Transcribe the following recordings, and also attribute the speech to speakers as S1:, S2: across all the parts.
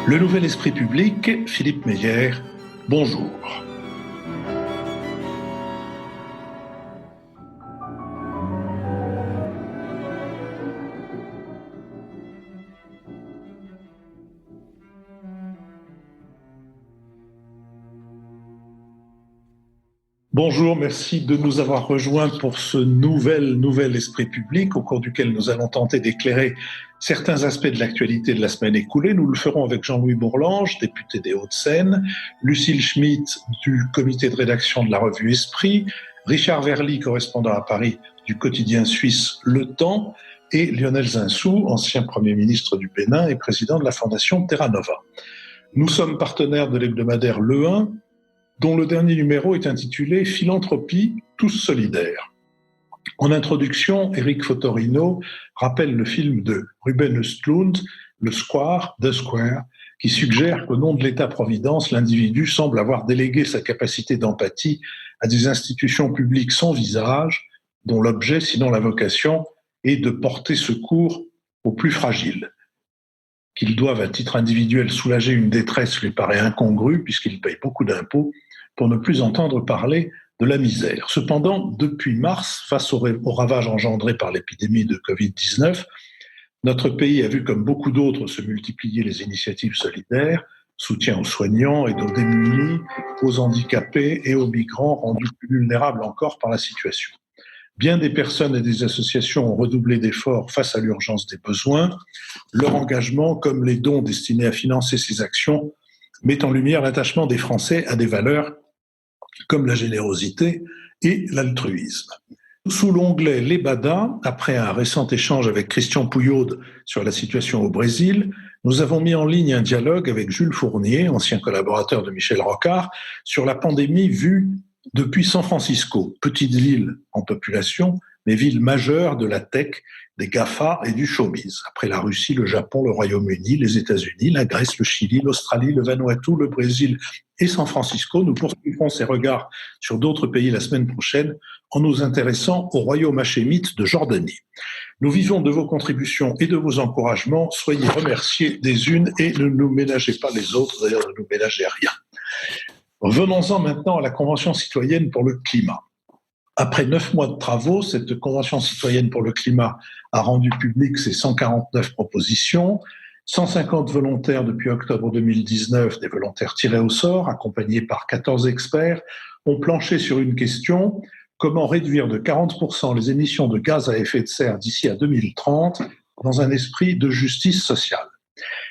S1: Le Nouvel Esprit Public, Philippe Meyer, bonjour. Bonjour, merci de nous avoir rejoints pour ce nouvel Esprit Public au cours duquel nous allons tenter d'éclairer certains aspects de l'actualité de la semaine écoulée. Nous le ferons avec Jean-Louis Bourlange, député des Hauts-de-Seine, Lucille Schmitt du comité de rédaction de la revue Esprit, Richard Verly, correspondant à Paris du quotidien suisse Le Temps, et Lionel Zinsou, ancien Premier ministre du Bénin et président de la fondation Terra Nova. Nous sommes partenaires de l'hebdomadaire Le 1, dont le dernier numéro est intitulé « Philanthropie, tous solidaires ». En introduction, Éric Fotorino rappelle le film de Ruben Östlund, Le Square, The Square, qui suggère qu'au nom de l'État-providence, l'individu semble avoir délégué sa capacité d'empathie à des institutions publiques sans visage, dont l'objet, sinon la vocation, est de porter secours aux plus fragiles. Qu'ils doivent à titre individuel soulager une détresse lui paraît incongru puisqu'ils payent beaucoup d'impôts pour ne plus entendre parler de la misère. Cependant, depuis mars, face aux ravages engendrés par l'épidémie de Covid-19, notre pays a vu comme beaucoup d'autres se multiplier les initiatives solidaires, soutien aux soignants et aux démunis, aux handicapés et aux migrants rendus plus vulnérables encore par la situation. Bien des personnes et des associations ont redoublé d'efforts face à l'urgence des besoins. Leur engagement, comme les dons destinés à financer ces actions, met en lumière l'attachement des Français à des valeurs comme la générosité et l'altruisme. Sous l'onglet L'Ebada, après un récent échange avec Christian Pouillaude sur la situation au Brésil, nous avons mis en ligne un dialogue avec Jules Fournier, ancien collaborateur de Michel Rocard, sur la pandémie vue depuis San Francisco, petite ville en population, mais ville majeure de la tech, des GAFA et du showbiz. Après la Russie, le Japon, le Royaume-Uni, les États-Unis, la Grèce, le Chili, l'Australie, le Vanuatu, le Brésil et San Francisco, nous poursuivrons ces regards sur d'autres pays la semaine prochaine en nous intéressant au royaume hachémite de Jordanie. Nous vivons de vos contributions et de vos encouragements. Soyez remerciés des unes et ne nous ménagez pas les autres, d'ailleurs ne nous ménagez rien. Venons-en maintenant à la Convention citoyenne pour le climat. Après 9 mois de travaux, cette Convention citoyenne pour le climat a rendu public ses 149 propositions. 150 volontaires depuis octobre 2019, des volontaires tirés au sort, accompagnés par 14 experts, ont planché sur une question: comment réduire de 40% les émissions de gaz à effet de serre d'ici à 2030 dans un esprit de justice sociale.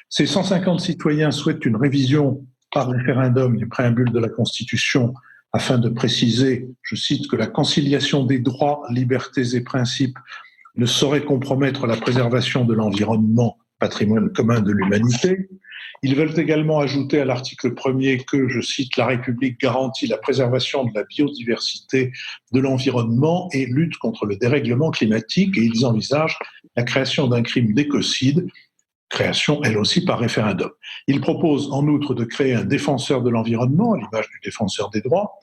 S1: Ces 150 citoyens souhaitent une révision par référendum du préambule de la Constitution afin de préciser, je cite, que la conciliation des droits, libertés et principes ne saurait compromettre la préservation de l'environnement, patrimoine commun de l'humanité. Ils veulent également ajouter à l'article 1er que, je cite, la République garantit la préservation de la biodiversité, de l'environnement et lutte contre le dérèglement climatique, et ils envisagent la création d'un crime d'écocide, création elle aussi par référendum. Ils proposent en outre de créer un défenseur de l'environnement, à l'image du défenseur des droits,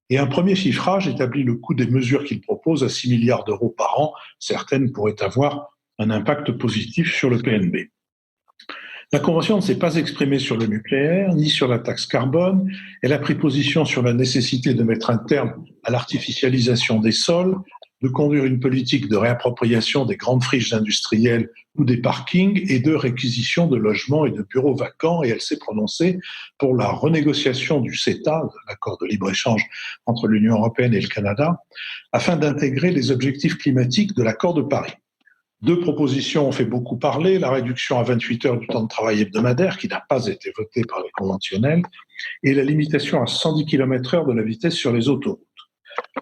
S1: et un premier chiffrage établit le coût des mesures qu'ils proposent à 6 milliards d'euros par an. Certaines pourraient avoir un impact positif sur le PNB. La Convention ne s'est pas exprimée sur le nucléaire, ni sur la taxe carbone. Elle a pris position sur la nécessité de mettre un terme à l'artificialisation des sols, de conduire une politique de réappropriation des grandes friches industrielles ou des parkings et de réquisition de logements et de bureaux vacants. Et elle s'est prononcée pour la renégociation du CETA, l'accord de libre-échange entre l'Union européenne et le Canada, afin d'intégrer les objectifs climatiques de l'accord de Paris. 2 propositions ont fait beaucoup parler: la réduction à 28 heures du temps de travail hebdomadaire, qui n'a pas été votée par les conventionnels, et la limitation à 110 km/h de la vitesse sur les autoroutes.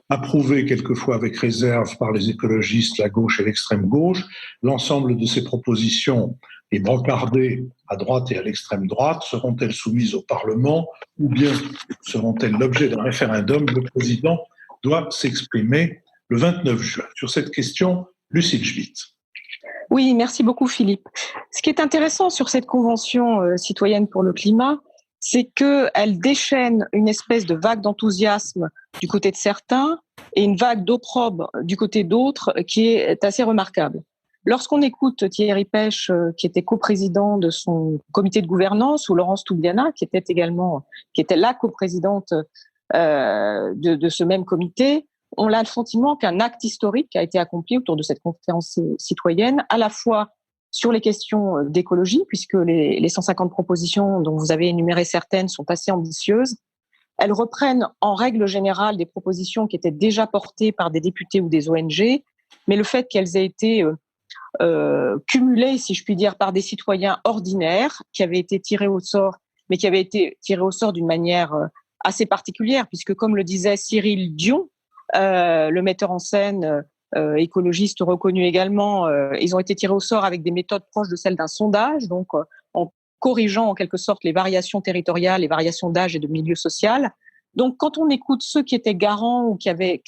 S1: Approuvé quelquefois avec réserve par les écologistes, la gauche et l'extrême gauche, l'ensemble de ces propositions est brocardé à droite et à l'extrême droite. Seront-elles soumises au Parlement ou bien seront-elles l'objet d'un référendum? Le président doit s'exprimer le 29 juin. Sur cette question, Lucille Schmitt.
S2: Oui, merci beaucoup Philippe. Ce qui est intéressant sur cette Convention citoyenne pour le climat, c'est qu'elle déchaîne une espèce de vague d'enthousiasme du côté de certains et une vague d'opprobre du côté d'autres qui est assez remarquable. Lorsqu'on écoute Thierry Pech, qui était coprésident de son comité de gouvernance, ou Laurence Toubiana, qui était la coprésidente de ce même comité, on a le sentiment qu'un acte historique a été accompli autour de cette conférence citoyenne, à la fois sur les questions d'écologie, puisque les 150 propositions dont vous avez énuméré certaines sont assez ambitieuses. Elles reprennent en règle générale des propositions qui étaient déjà portées par des députés ou des ONG, mais le fait qu'elles aient été cumulées, si je puis dire, par des citoyens ordinaires qui avaient été tirés au sort, mais qui avaient été tirés au sort d'une manière assez particulière, puisque comme le disait Cyril Dion, le metteur en scène écologiste reconnu également, ils ont été tirés au sort avec des méthodes proches de celles d'un sondage, donc en corrigeant en quelque sorte les variations territoriales, les variations d'âge et de milieu social. Donc quand on écoute ceux qui étaient garants ou qui avaient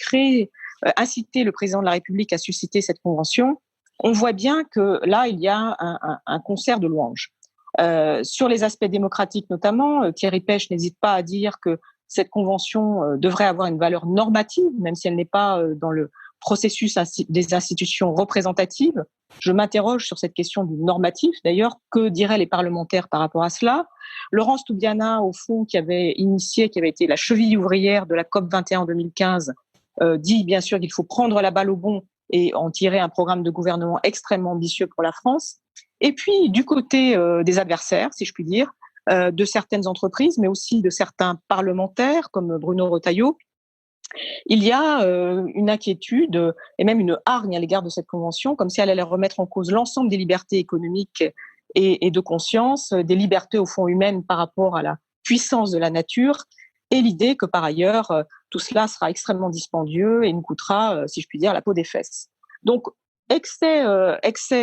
S2: incité le président de la République à susciter cette convention, on voit bien que là, il y a un concert de louanges. Sur les aspects démocratiques notamment, Thierry Pech n'hésite pas à dire que cette convention devrait avoir une valeur normative, même si elle n'est pas dans le processus des institutions représentatives. Je m'interroge sur cette question du normatif. D'ailleurs, que diraient les parlementaires par rapport à cela? Laurence Toubiana, au fond, qui avait été la cheville ouvrière de la COP 21 en 2015, dit bien sûr qu'il faut prendre la balle au bond et en tirer un programme de gouvernement extrêmement ambitieux pour la France. Et puis, du côté des adversaires, si je puis dire, de certaines entreprises, mais aussi de certains parlementaires, comme Bruno Retailleau, il y a une inquiétude et même une hargne à l'égard de cette convention, comme si elle allait remettre en cause l'ensemble des libertés économiques et de conscience, des libertés au fond humaines par rapport à la puissance de la nature, et l'idée que par ailleurs, tout cela sera extrêmement dispendieux et nous coûtera, si je puis dire, la peau des fesses. Donc, excès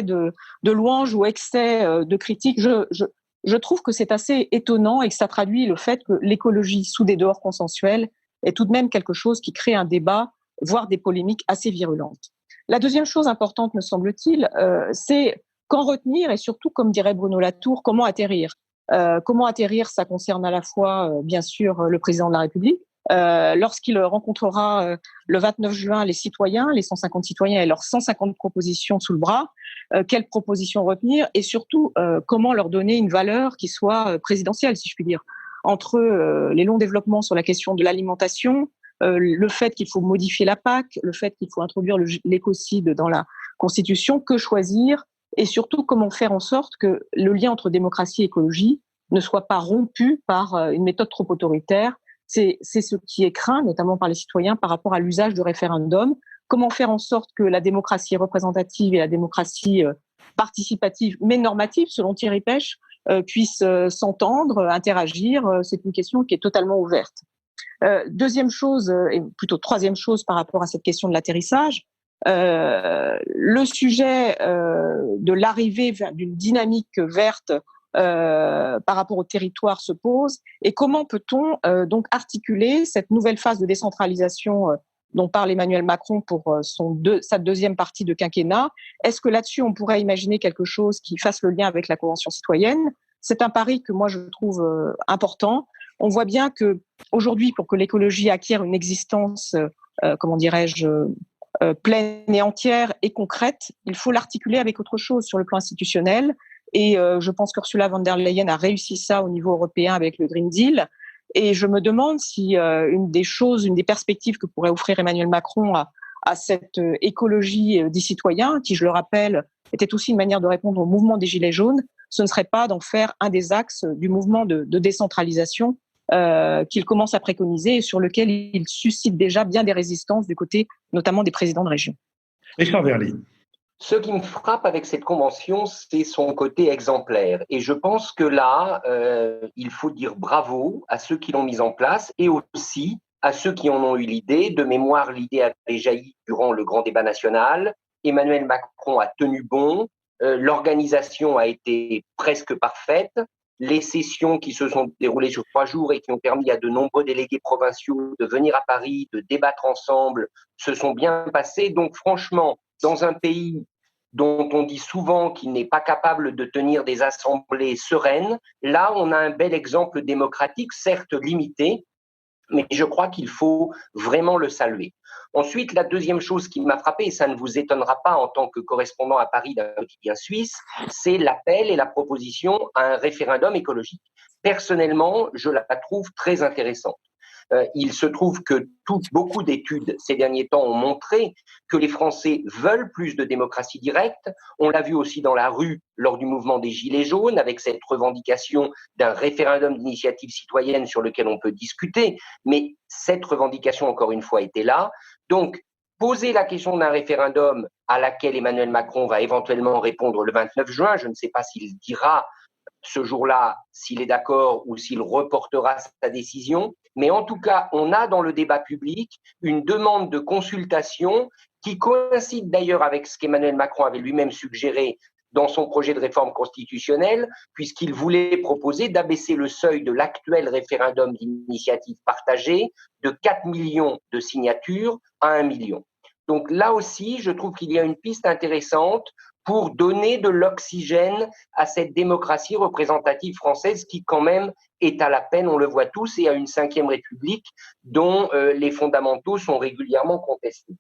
S2: de louanges ou excès de critiques, je trouve que c'est assez étonnant et que ça traduit le fait que l'écologie sous des dehors consensuels est tout de même quelque chose qui crée un débat, voire des polémiques assez virulentes. La deuxième chose importante, me semble-t-il, c'est qu'en retenir et surtout, comme dirait Bruno Latour, comment atterrir. Comment atterrir, ça concerne à la fois, bien sûr, le président de la République, lorsqu'il rencontrera le 29 juin les citoyens, les 150 citoyens et leurs 150 propositions sous le bras, quelles propositions retenir et surtout comment leur donner une valeur qui soit présidentielle, si je puis dire. Entre les longs développements sur la question de l'alimentation, le fait qu'il faut modifier la PAC, le fait qu'il faut introduire l'écocide dans la Constitution, que choisir et surtout comment faire en sorte que le lien entre démocratie et écologie ne soit pas rompu par une méthode trop autoritaire. C'est ce qui est craint, notamment par les citoyens, par rapport à l'usage du référendum. Comment faire en sorte que la démocratie représentative et la démocratie participative, mais normative, selon Thierry Pech, puissent s'entendre, interagir. C'est une question qui est totalement ouverte. Deuxième chose, et plutôt troisième chose par rapport à cette question de l'atterrissage, le sujet de l'arrivée d'une dynamique verte par rapport au territoire se pose, et comment peut-on donc articuler cette nouvelle phase de décentralisation dont parle Emmanuel Macron pour sa deuxième partie de quinquennat? Est-ce que là-dessus on pourrait imaginer quelque chose qui fasse le lien avec la Convention citoyenne? C'est un pari que moi je trouve important. On voit bien que aujourd'hui, pour que l'écologie acquiert une existence, comment dirais-je, pleine et entière et concrète, il faut l'articuler avec autre chose sur le plan institutionnel. Et je pense qu'Ursula von der Leyen a réussi ça au niveau européen avec le Green Deal. Et je me demande si une des perspectives que pourrait offrir Emmanuel Macron à cette écologie des citoyens, qui, je le rappelle, était aussi une manière de répondre au mouvement des Gilets jaunes, ce ne serait pas d'en faire un des axes du mouvement de décentralisation qu'il commence à préconiser et sur lequel il suscite déjà bien des résistances du côté notamment des présidents de région.
S1: Richard Verly.
S3: Ce qui me frappe avec cette convention, c'est son côté exemplaire. Et je pense que là, il faut dire bravo à ceux qui l'ont mise en place et aussi à ceux qui en ont eu l'idée. De mémoire, l'idée avait jailli durant le grand débat national. Emmanuel Macron a tenu bon. L'organisation a été presque parfaite. Les sessions qui se sont déroulées sur 3 jours et qui ont permis à de nombreux délégués provinciaux de venir à Paris, de débattre ensemble, se sont bien passées. Donc franchement, dans un pays dont on dit souvent qu'il n'est pas capable de tenir des assemblées sereines, là on a un bel exemple démocratique, certes limité, Mais je crois qu'il faut vraiment le saluer. Ensuite, la deuxième chose qui m'a frappé, et ça ne vous étonnera pas en tant que correspondant à Paris d'un quotidien suisse, c'est l'appel et la proposition à un référendum écologique. Personnellement, je la trouve très intéressante. Il se trouve que beaucoup d'études ces derniers temps ont montré que les Français veulent plus de démocratie directe. On l'a vu aussi dans la rue lors du mouvement des Gilets jaunes, avec cette revendication d'un référendum d'initiative citoyenne sur lequel on peut discuter. Mais cette revendication, encore une fois, était là. Donc, poser la question d'un référendum à laquelle Emmanuel Macron va éventuellement répondre le 29 juin, je ne sais pas s'il dira ce jour-là s'il est d'accord ou s'il reportera sa décision. Mais en tout cas, on a dans le débat public une demande de consultation qui coïncide d'ailleurs avec ce qu'Emmanuel Macron avait lui-même suggéré dans son projet de réforme constitutionnelle, puisqu'il voulait proposer d'abaisser le seuil de l'actuel référendum d'initiative partagée de 4 millions de signatures à 1 million. Donc là aussi, je trouve qu'il y a une piste intéressante pour donner de l'oxygène à cette démocratie représentative française qui quand même est à la peine, on le voit tous, et à une 5e République dont les fondamentaux sont régulièrement contestés.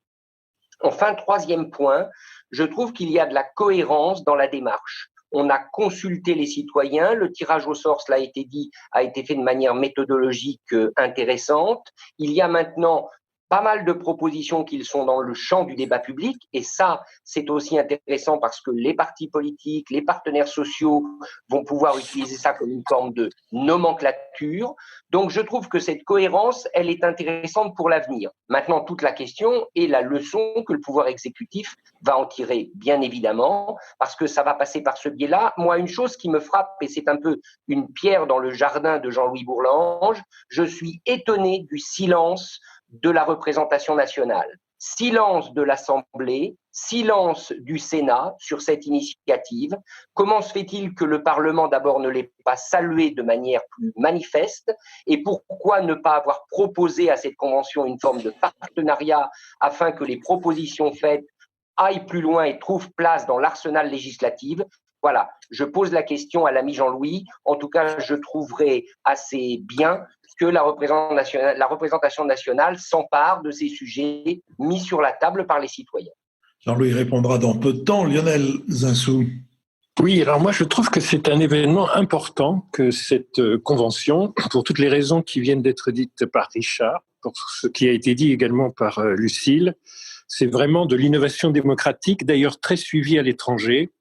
S3: Enfin, troisième point, je trouve qu'il y a de la cohérence dans la démarche. On a consulté les citoyens, le tirage au sort, cela a été dit, a été fait de manière méthodologique intéressante. Il y a maintenant pas mal de propositions qui sont dans le champ du débat public, et ça, c'est aussi intéressant parce que les partis politiques, les partenaires sociaux vont pouvoir utiliser ça comme une forme de nomenclature. Donc, je trouve que cette cohérence, elle est intéressante pour l'avenir. Maintenant, toute la question est la leçon que le pouvoir exécutif va en tirer, bien évidemment, parce que ça va passer par ce biais-là. Moi, une chose qui me frappe, et c'est un peu une pierre dans le jardin de Jean-Louis Bourlange, je suis étonné du silence de la représentation nationale. Silence de l'Assemblée, silence du Sénat sur cette initiative. Comment se fait-il que le Parlement d'abord ne l'ait pas salué de manière plus manifeste, et pourquoi ne pas avoir proposé à cette convention une forme de partenariat afin que les propositions faites aillent plus loin et trouvent place dans l'arsenal législatif? Voilà, je pose la question à l'ami Jean-Louis. En tout cas, je trouverais assez bien que la représentation nationale s'empare de ces sujets mis sur la table par les citoyens.
S1: Jean-Louis répondra dans peu de temps. Lionel Zinsou.
S4: Oui, alors moi je trouve que c'est un événement important que cette convention, pour toutes les raisons qui viennent d'être dites par Richard, pour ce qui a été dit également par Lucile. C'est vraiment de l'innovation démocratique, d'ailleurs très suivie à l'étranger.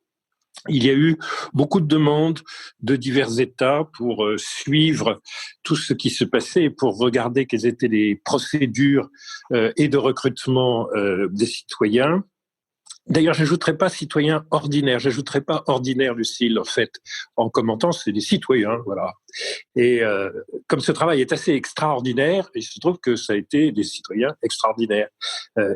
S4: Il y a eu beaucoup de demandes de divers États pour suivre tout ce qui se passait et pour regarder quelles étaient les procédures et de recrutement des citoyens. D'ailleurs, j'ajouterais pas citoyens ordinaires, j'ajouterais pas ordinaire, Lucile, en fait, en commentant, c'est des citoyens, voilà. Et comme ce travail est assez extraordinaire, il se trouve que ça a été des citoyens extraordinaires.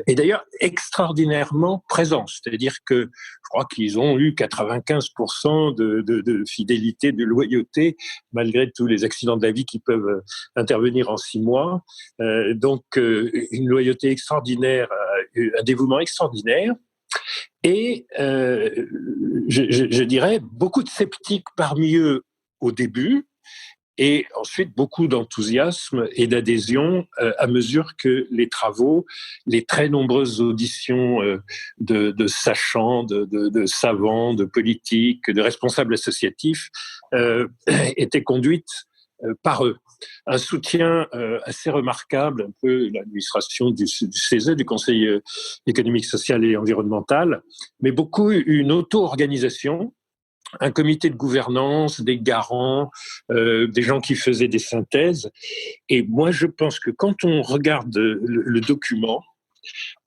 S4: Et d'ailleurs, extraordinairement présents, c'est-à-dire que je crois qu'ils ont eu 95% de fidélité, de loyauté, malgré tous les accidents de la vie qui peuvent intervenir en 6 mois. Donc, une loyauté extraordinaire, un dévouement extraordinaire. Et je dirais beaucoup de sceptiques parmi eux au début, et ensuite beaucoup d'enthousiasme et d'adhésion à mesure que les travaux, les très nombreuses auditions de sachants, de savants, de politiques, de responsables associatifs étaient conduites par eux. Un soutien assez remarquable, un peu l'administration du CESE, du Conseil économique, social et environnemental, mais beaucoup une auto-organisation, un comité de gouvernance, des garants, des gens qui faisaient des synthèses. Et moi, je pense que quand on regarde le document,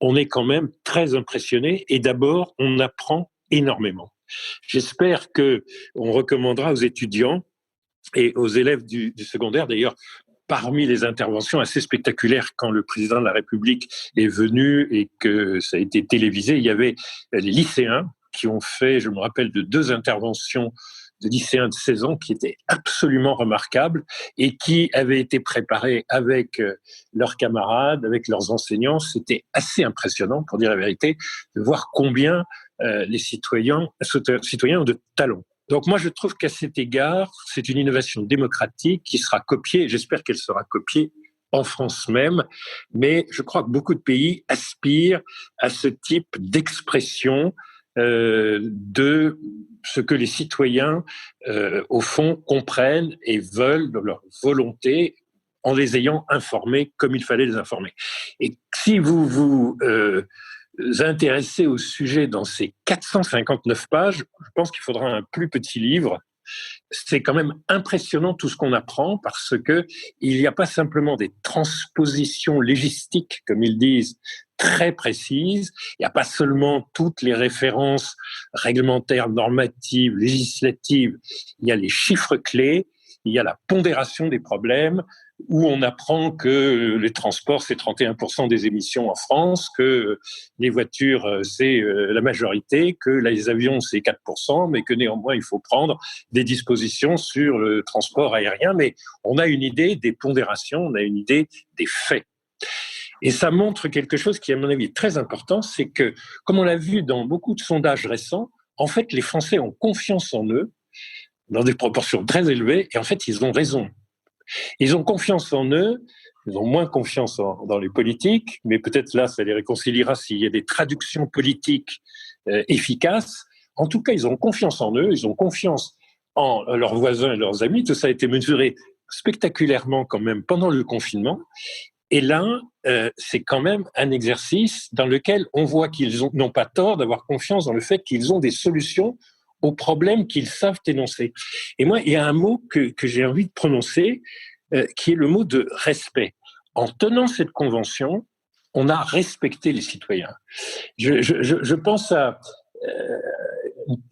S4: on est quand même très impressionné et d'abord, on apprend énormément. J'espère qu'on recommandera aux étudiants et aux élèves du secondaire, d'ailleurs, parmi les interventions assez spectaculaires quand le président de la République est venu et que ça a été télévisé, il y avait les lycéens qui ont fait, je me rappelle de 2 interventions de lycéens de 16 ans qui étaient absolument remarquables et qui avaient été préparés avec leurs camarades, avec leurs enseignants. C'était assez impressionnant, pour dire la vérité, de voir combien les citoyens ont de talent. Donc moi, je trouve qu'à cet égard, c'est une innovation démocratique qui sera copiée, et j'espère qu'elle sera copiée en France même, mais je crois que beaucoup de pays aspirent à ce type d'expression de ce que les citoyens, au fond, comprennent et veulent de leur volonté en les ayant informés comme il fallait les informer. Et si vous vous intéressez au sujet dans ces 459 pages, je pense qu'il faudra un plus petit livre. C'est quand même impressionnant tout ce qu'on apprend parce que il n'y a pas simplement des transpositions légistiques, comme ils disent, très précises. Il n'y a pas seulement toutes les références réglementaires, normatives, législatives. Il y a les chiffres clés, il y a la pondération des problèmes, où on apprend que les transports, c'est 31% des émissions en France, que les voitures, c'est la majorité, que les avions, c'est 4%, mais que néanmoins, il faut prendre des dispositions sur le transport aérien. Mais on a une idée des pondérations, on a une idée des faits. Et ça montre quelque chose qui, à mon avis, est très important, c'est que, comme on l'a vu dans beaucoup de sondages récents, en fait, les Français ont confiance en eux, dans des proportions très élevées, et en fait, ils ont raison. Ils ont confiance en eux, ils ont moins confiance dans les politiques, mais peut-être là, ça les réconciliera s'il y a des traductions politiques efficaces. En tout cas, ils ont confiance en eux, ils ont confiance en leurs voisins et leurs amis. Tout ça a été mesuré spectaculairement quand même pendant le confinement. Et là, c'est quand même un exercice dans lequel on voit qu'ils n'ont pas tort d'avoir confiance dans le fait qu'ils ont des solutions aux problèmes qu'ils savent énoncer. Et moi, il y a un mot que j'ai envie de prononcer, qui est le mot de respect. En tenant cette convention, on a respecté les citoyens. Je pense à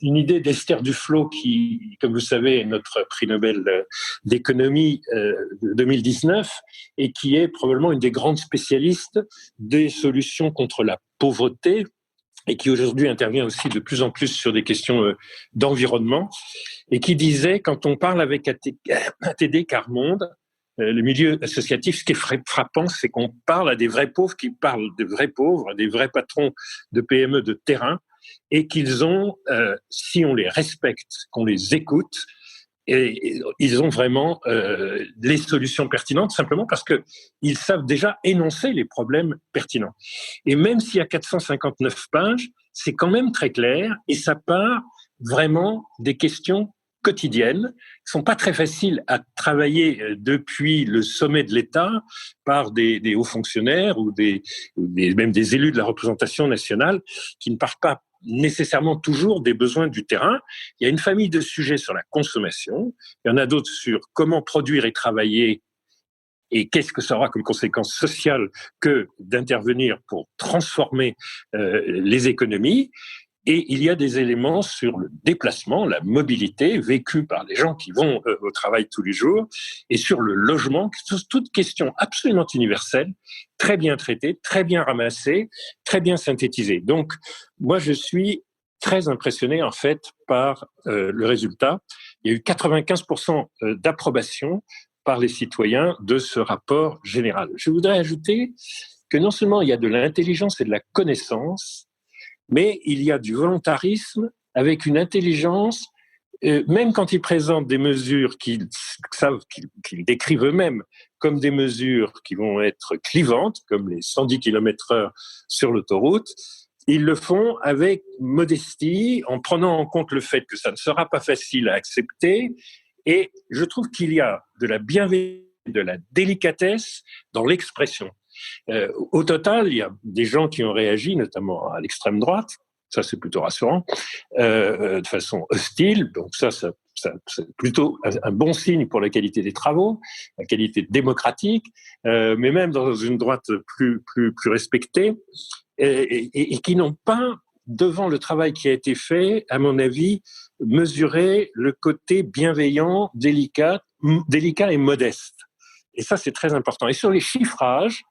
S4: une idée d'Esther Duflo, qui, comme vous savez, est notre prix Nobel d'économie de 2019, et qui est probablement une des grandes spécialistes des solutions contre la pauvreté, et qui aujourd'hui intervient aussi de plus en plus sur des questions d'environnement, et qui disait, quand on parle avec ATD Quart-Monde, le milieu associatif, ce qui est frappant, c'est qu'on parle à des vrais pauvres qui parlent des vrais pauvres, des vrais patrons de PME de terrain, et qu'ils ont, si on les respecte, qu'on les écoute, et ils ont vraiment les solutions pertinentes, simplement parce qu'ils savent déjà énoncer les problèmes pertinents. Et même s'il y a 459 pages, c'est quand même très clair, et ça part vraiment des questions quotidiennes, qui sont pas très faciles à travailler depuis le sommet de l'État par des hauts fonctionnaires ou même des élus de la représentation nationale qui ne partent pas nécessairement toujours des besoins du terrain. Il y a une famille de sujets sur la consommation, il y en a d'autres sur comment produire et travailler et qu'est-ce que ça aura comme conséquence sociale que d'intervenir pour transformer les économies. Et il y a des éléments sur le déplacement, la mobilité vécue par les gens qui vont au travail tous les jours, et sur le logement, toutes questions absolument universelles, très bien traitées, très bien ramassées, très bien synthétisées. Donc, moi, je suis très impressionné, en fait, par le résultat. Il y a eu 95% d'approbation par les citoyens de ce rapport général. Je voudrais ajouter que non seulement il y a de l'intelligence et de la connaissance, mais il y a du volontarisme avec une intelligence, même quand ils présentent des mesures qu'ils décrivent eux-mêmes comme des mesures qui vont être clivantes, comme les 110 km/h sur l'autoroute, ils le font avec modestie, en prenant en compte le fait que ça ne sera pas facile à accepter. Et je trouve qu'il y a de la bienveillance, de la délicatesse dans l'expression. Au total, il y a des gens qui ont réagi, notamment à l'extrême droite, ça c'est plutôt rassurant, de façon hostile, donc ça c'est plutôt un bon signe pour la qualité des travaux, la qualité démocratique, mais même dans une droite plus respectée, et qui n'ont pas, devant le travail qui a été fait, à mon avis, mesuré le côté bienveillant, délicat et modeste. Et ça, c'est très important. Et sur les chiffrages,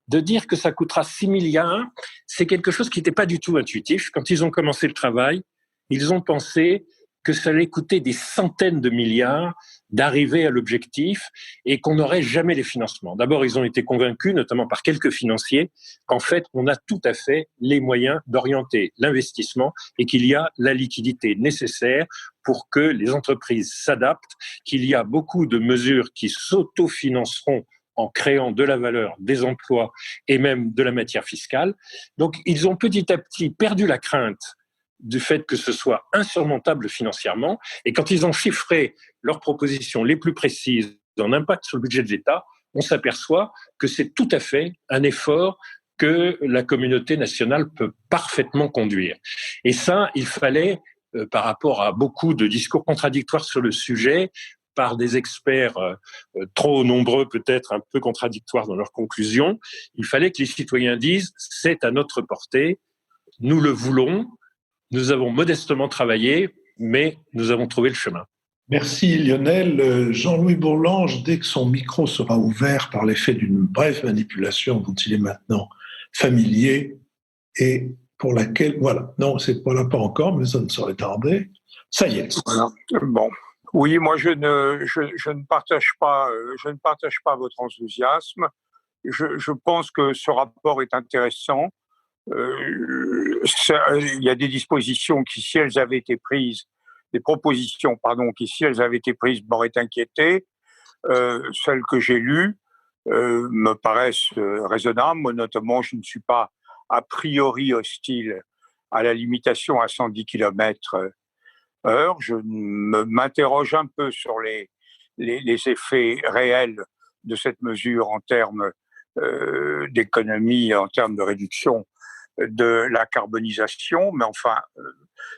S4: de dire que ça coûtera 6 milliards, c'est quelque chose qui n'était pas du tout intuitif. Quand ils ont commencé le travail, ils ont pensé que ça allait coûter des centaines de milliards d'arriver à l'objectif et qu'on n'aurait jamais les financements. D'abord, ils ont été convaincus, notamment par quelques financiers, qu'en fait, on a tout à fait les moyens d'orienter l'investissement et qu'il y a la liquidité nécessaire pour que les entreprises s'adaptent, qu'il y a beaucoup de mesures qui s'autofinanceront en créant de la valeur, des emplois et même de la matière fiscale. Donc, ils ont petit à petit perdu la crainte du fait que ce soit insurmontable financièrement. Et quand ils ont chiffré leurs propositions les plus précises en impact sur le budget de l'État, on s'aperçoit que c'est tout à fait un effort que la communauté nationale peut parfaitement conduire. Et ça, il fallait, par rapport à beaucoup de discours contradictoires sur le sujet, par des experts trop nombreux, peut-être un peu contradictoires dans leurs conclusions, il fallait que les citoyens disent « c'est à notre portée, nous le voulons, nous avons modestement travaillé, mais nous avons trouvé le chemin ».
S1: Merci Lionel. Jean-Louis Bourlange, dès que son micro sera ouvert par l'effet d'une brève manipulation dont il est maintenant familier et pour laquelle, voilà, non, c'est pas là pas encore, mais ça ne saurait tarder. Ça y est.
S5: Voilà. Bon. Oui, moi je ne partage pas votre enthousiasme. Je pense que ce rapport est intéressant. Il y a des dispositions qui, si elles avaient été prises, des propositions, pardon, qui, si elles avaient été prises, m'auraient inquiété. Celles que j'ai lues me paraissent raisonnables. Moi, notamment, je ne suis pas a priori hostile à la limitation à 110 km/h. Je m'interroge un peu sur les effets réels de cette mesure en termes d'économie, en termes de réduction de la carbonisation, mais enfin,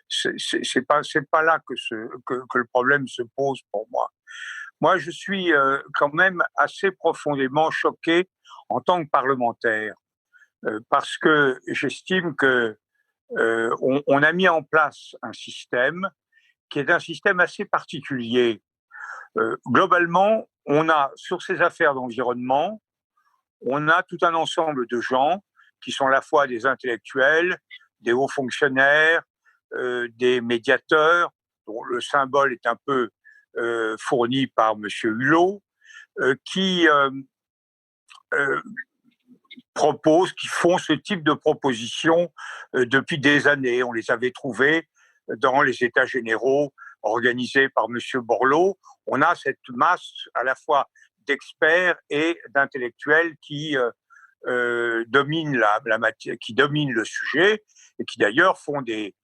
S5: c'est pas là que le problème se pose pour moi. Moi, je suis quand même assez profondément choqué en tant que parlementaire, parce que j'estime que on a mis en place un système qui est un système assez particulier. Globalement, on a sur ces affaires d'environnement, on a tout un ensemble de gens qui sont à la fois des intellectuels, des hauts fonctionnaires, des médiateurs, dont le symbole est un peu fourni par M. Hulot, qui proposent, qui font ce type de propositions depuis des années. On les avait trouvés dans les États généraux organisés par M. Borloo. On a cette masse à la fois d'experts et d'intellectuels qui dominent la matière, qui dominent le sujet et qui d'ailleurs font des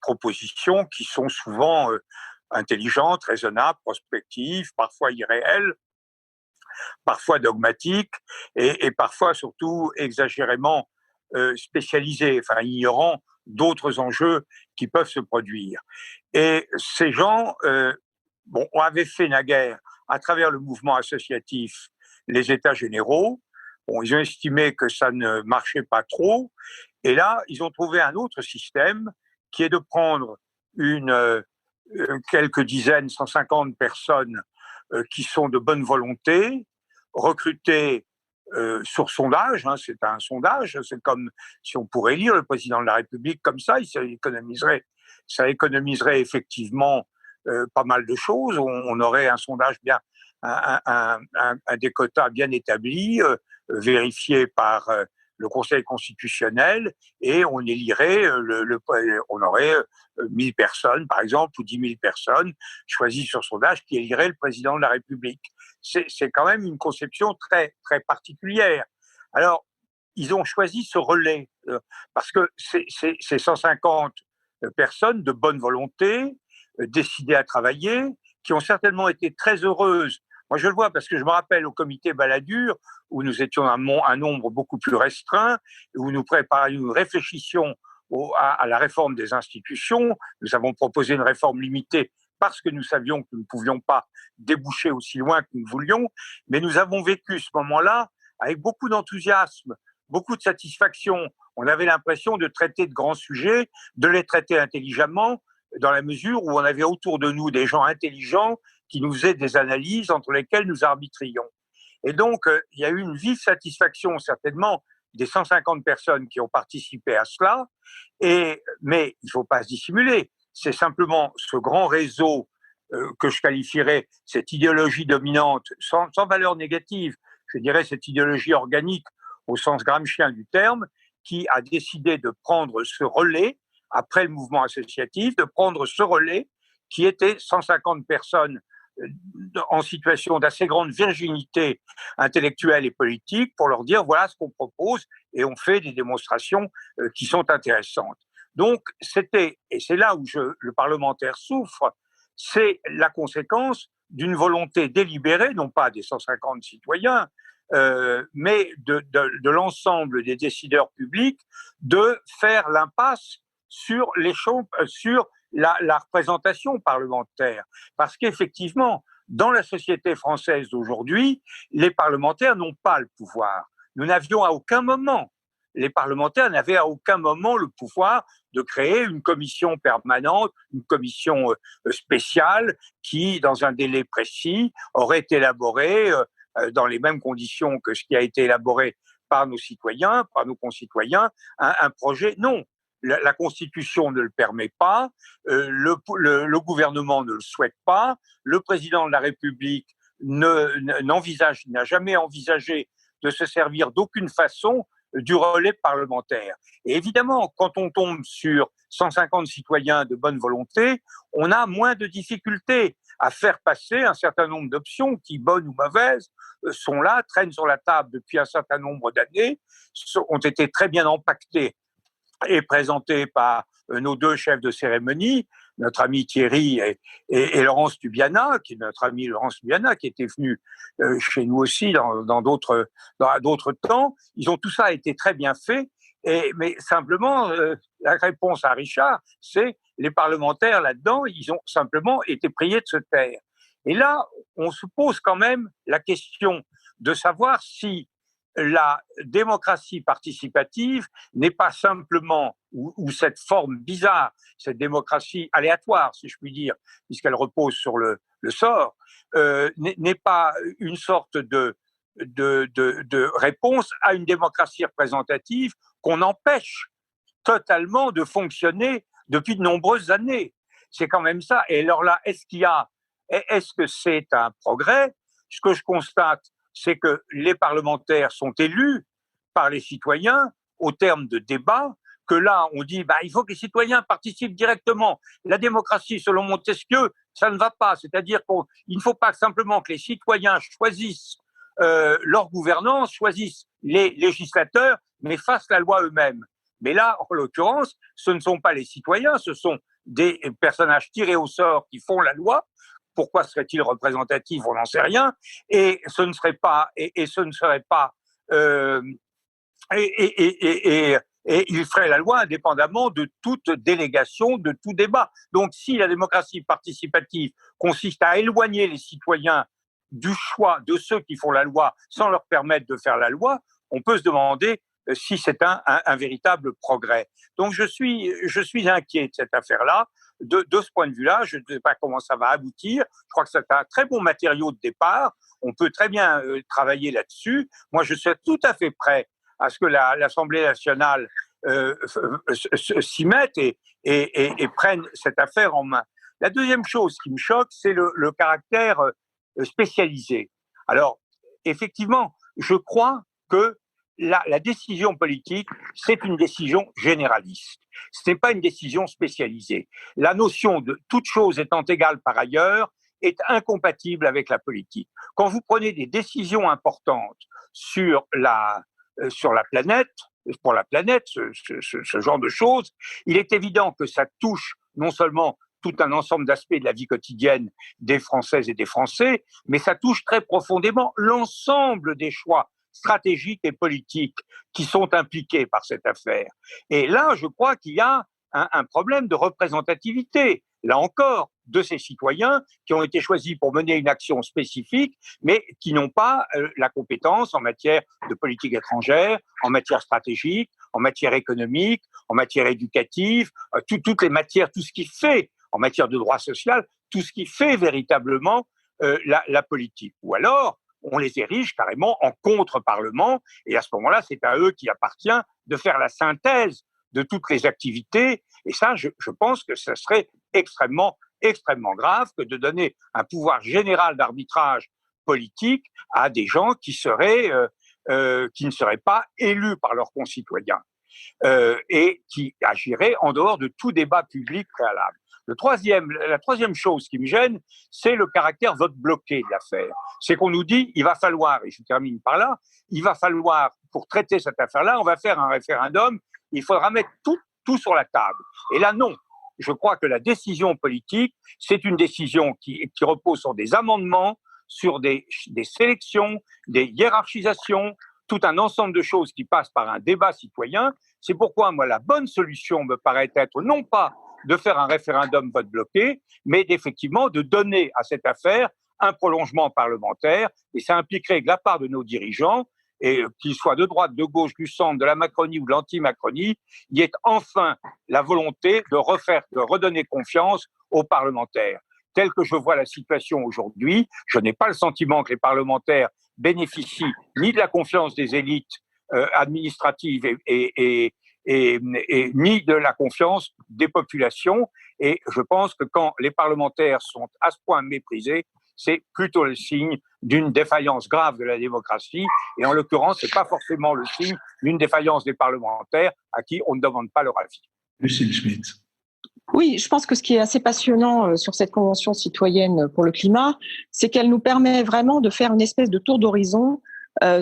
S5: propositions qui sont souvent intelligentes, raisonnables, prospectives, parfois irréelles, parfois dogmatiques et parfois surtout exagérément spécialisées, enfin ignorant d'autres enjeux qui peuvent se produire. Et ces gens avaient fait naguère à travers le mouvement associatif les États généraux. Ils ont estimé que ça ne marchait pas trop. Et là, ils ont trouvé un autre système qui est de prendre quelques dizaines, 150 personnes qui sont de bonne volonté, recrutées sur sondage. C'est un sondage. C'est comme si on pourrait lire le président de la République comme ça. Ça économiserait effectivement pas mal de choses. On aurait un sondage bien, des quotas bien établis, vérifiés par le Conseil constitutionnel, et on élirait, on aurait 1000 personnes, par exemple, ou 10 000 personnes choisies sur sondage qui éliraient le président de la République. C'est quand même une conception très, très particulière. Alors, ils ont choisi ce relais, parce que ces 150 personnes de bonne volonté, décidées à travailler, qui ont certainement été très heureuses. Moi, je le vois parce que je me rappelle au comité Balladur, où nous étions un nombre beaucoup plus restreint, où nous réfléchissions à la réforme des institutions. Nous avons proposé une réforme limitée parce que nous savions que nous ne pouvions pas déboucher aussi loin que nous voulions, mais nous avons vécu ce moment-là avec beaucoup d'enthousiasme, beaucoup de satisfaction. On avait l'impression de traiter de grands sujets, de les traiter intelligemment, dans la mesure où on avait autour de nous des gens intelligents qui nous faisaient des analyses entre lesquelles nous arbitrions. Et donc, il y a eu une vive satisfaction, certainement, des 150 personnes qui ont participé à cela. Mais il ne faut pas se dissimuler. C'est simplement ce grand réseau que je qualifierais, cette idéologie dominante, sans valeur négative, je dirais cette idéologie organique au sens gramscien du terme, qui a décidé de prendre ce relais, après le mouvement associatif, de prendre ce relais qui était 150 personnes en situation d'assez grande virginité intellectuelle et politique pour leur dire voilà ce qu'on propose et on fait des démonstrations qui sont intéressantes. Donc et c'est là où le parlementaire souffre, c'est la conséquence d'une volonté délibérée, non pas des 150 citoyens, mais de l'ensemble des décideurs publics, de faire l'impasse sur la représentation parlementaire. Parce qu'effectivement, dans la société française d'aujourd'hui, les parlementaires n'ont pas le pouvoir. Nous n'avions à aucun moment, les parlementaires n'avaient à aucun moment le pouvoir de créer une commission permanente, une commission spéciale qui, dans un délai précis, aurait élaboré dans les mêmes conditions que ce qui a été élaboré par nos citoyens, par nos concitoyens, un projet. Non, la Constitution ne le permet pas, le gouvernement ne le souhaite pas, le président de la République n'a jamais envisagé de se servir d'aucune façon du relais parlementaire. Et évidemment, quand on tombe sur 150 citoyens de bonne volonté, on a moins de difficultés à faire passer un certain nombre d'options qui, bonnes ou mauvaises, sont là, traînent sur la table depuis un certain nombre d'années, ont été très bien empaquetées et présentées par nos deux chefs de cérémonie, notre ami Thierry et Laurence Tubiana, qui est notre ami Laurence Tubiana, qui était venu chez nous aussi dans d'autres temps. Tout ça a été très bien fait, mais simplement, la réponse à Richard, c'est les parlementaires là-dedans, ils ont simplement été priés de se taire. Et là, on se pose quand même la question de savoir si la démocratie participative n'est pas simplement, ou cette forme bizarre, cette démocratie aléatoire, si je puis dire, puisqu'elle repose sur le sort, n'est pas une sorte de réponse à une démocratie représentative qu'on empêche totalement de fonctionner depuis de nombreuses années. C'est quand même ça. Et alors là, est-ce que c'est un progrès ? Ce que je constate, c'est que les parlementaires sont élus par les citoyens au terme de débats, que là, on dit il faut que les citoyens participent directement. La démocratie, selon Montesquieu, ça ne va pas. C'est-à-dire qu'il ne faut pas simplement que les citoyens choisissent leur gouvernance, choisissent les législateurs, mais fassent la loi eux-mêmes. Mais là, en l'occurrence, ce ne sont pas les citoyens, ce sont des personnages tirés au sort qui font la loi. Pourquoi serait-il représentatif ? On n'en sait rien. Et ce ne serait pas, et il ferait la loi indépendamment de toute délégation, de tout débat. Donc, si la démocratie participative consiste à éloigner les citoyens du choix de ceux qui font la loi sans leur permettre de faire la loi, on peut se demander si c'est un véritable progrès. Donc, je suis inquiet de cette affaire-là. De ce point de vue-là, je ne sais pas comment ça va aboutir. Je crois que c'est un très bon matériau de départ. On peut très bien travailler là-dessus. Moi, je suis tout à fait prêt à ce que l'Assemblée nationale s'y mette et prenne cette affaire en main. La deuxième chose qui me choque, c'est le caractère spécialisé. Alors, effectivement, je crois que la décision politique, c'est une décision généraliste. Ce n'est pas une décision spécialisée. La notion de toute chose étant égale par ailleurs est incompatible avec la politique. Quand vous prenez des décisions importantes sur la planète, pour la planète, ce genre de choses, il est évident que ça touche non seulement tout un ensemble d'aspects de la vie quotidienne des Françaises et des Français, mais ça touche très profondément l'ensemble des choix stratégiques et politiques qui sont impliqués par cette affaire. Et là, je crois qu'il y a un problème de représentativité, là encore, de ces citoyens qui ont été choisis pour mener une action spécifique, mais qui n'ont pas la compétence en matière de politique étrangère, en matière stratégique, en matière économique, en matière éducative, toutes les matières, tout ce qui fait, en matière de droit social, tout ce qui fait véritablement la politique. Ou alors, on les érige carrément en contre-parlement, et à ce moment-là, c'est à eux qu'il appartient de faire la synthèse de toutes les activités, et ça, je pense que ce serait extrêmement grave que de donner un pouvoir général d'arbitrage politique à des gens qui ne seraient pas élus par leurs concitoyens. et qui agirait en dehors de tout débat public préalable. La troisième chose qui me gêne, c'est le caractère vote bloqué de l'affaire. C'est qu'on nous dit, il va falloir, et je termine par là, il va falloir, pour traiter cette affaire-là, on va faire un référendum, il faudra mettre tout sur la table. Et là, non. Je crois que la décision politique, c'est une décision qui repose sur des amendements, sur des sélections, des hiérarchisations, tout un ensemble de choses qui passent par un débat citoyen. C'est pourquoi, moi, la bonne solution me paraît être non pas de faire un référendum vote bloqué, mais effectivement de donner à cette affaire un prolongement parlementaire. Et ça impliquerait que la part de nos dirigeants, et qu'ils soient de droite, de gauche, du centre, de la Macronie ou de l'anti-Macronie, il y ait enfin la volonté de redonner confiance aux parlementaires. Telle que je vois la situation aujourd'hui, je n'ai pas le sentiment que les parlementaires bénéficient ni de la confiance des élites administratives et ni de la confiance des populations. Et je pense que quand les parlementaires sont à ce point méprisés, c'est plutôt le signe d'une défaillance grave de la démocratie. Et en l'occurrence, c'est pas forcément le signe d'une défaillance des parlementaires à qui on ne demande pas leur avis.
S1: Lucile Schmitt.
S2: Oui, je pense que ce qui est assez passionnant sur cette Convention citoyenne pour le climat, c'est qu'elle nous permet vraiment de faire une espèce de tour d'horizon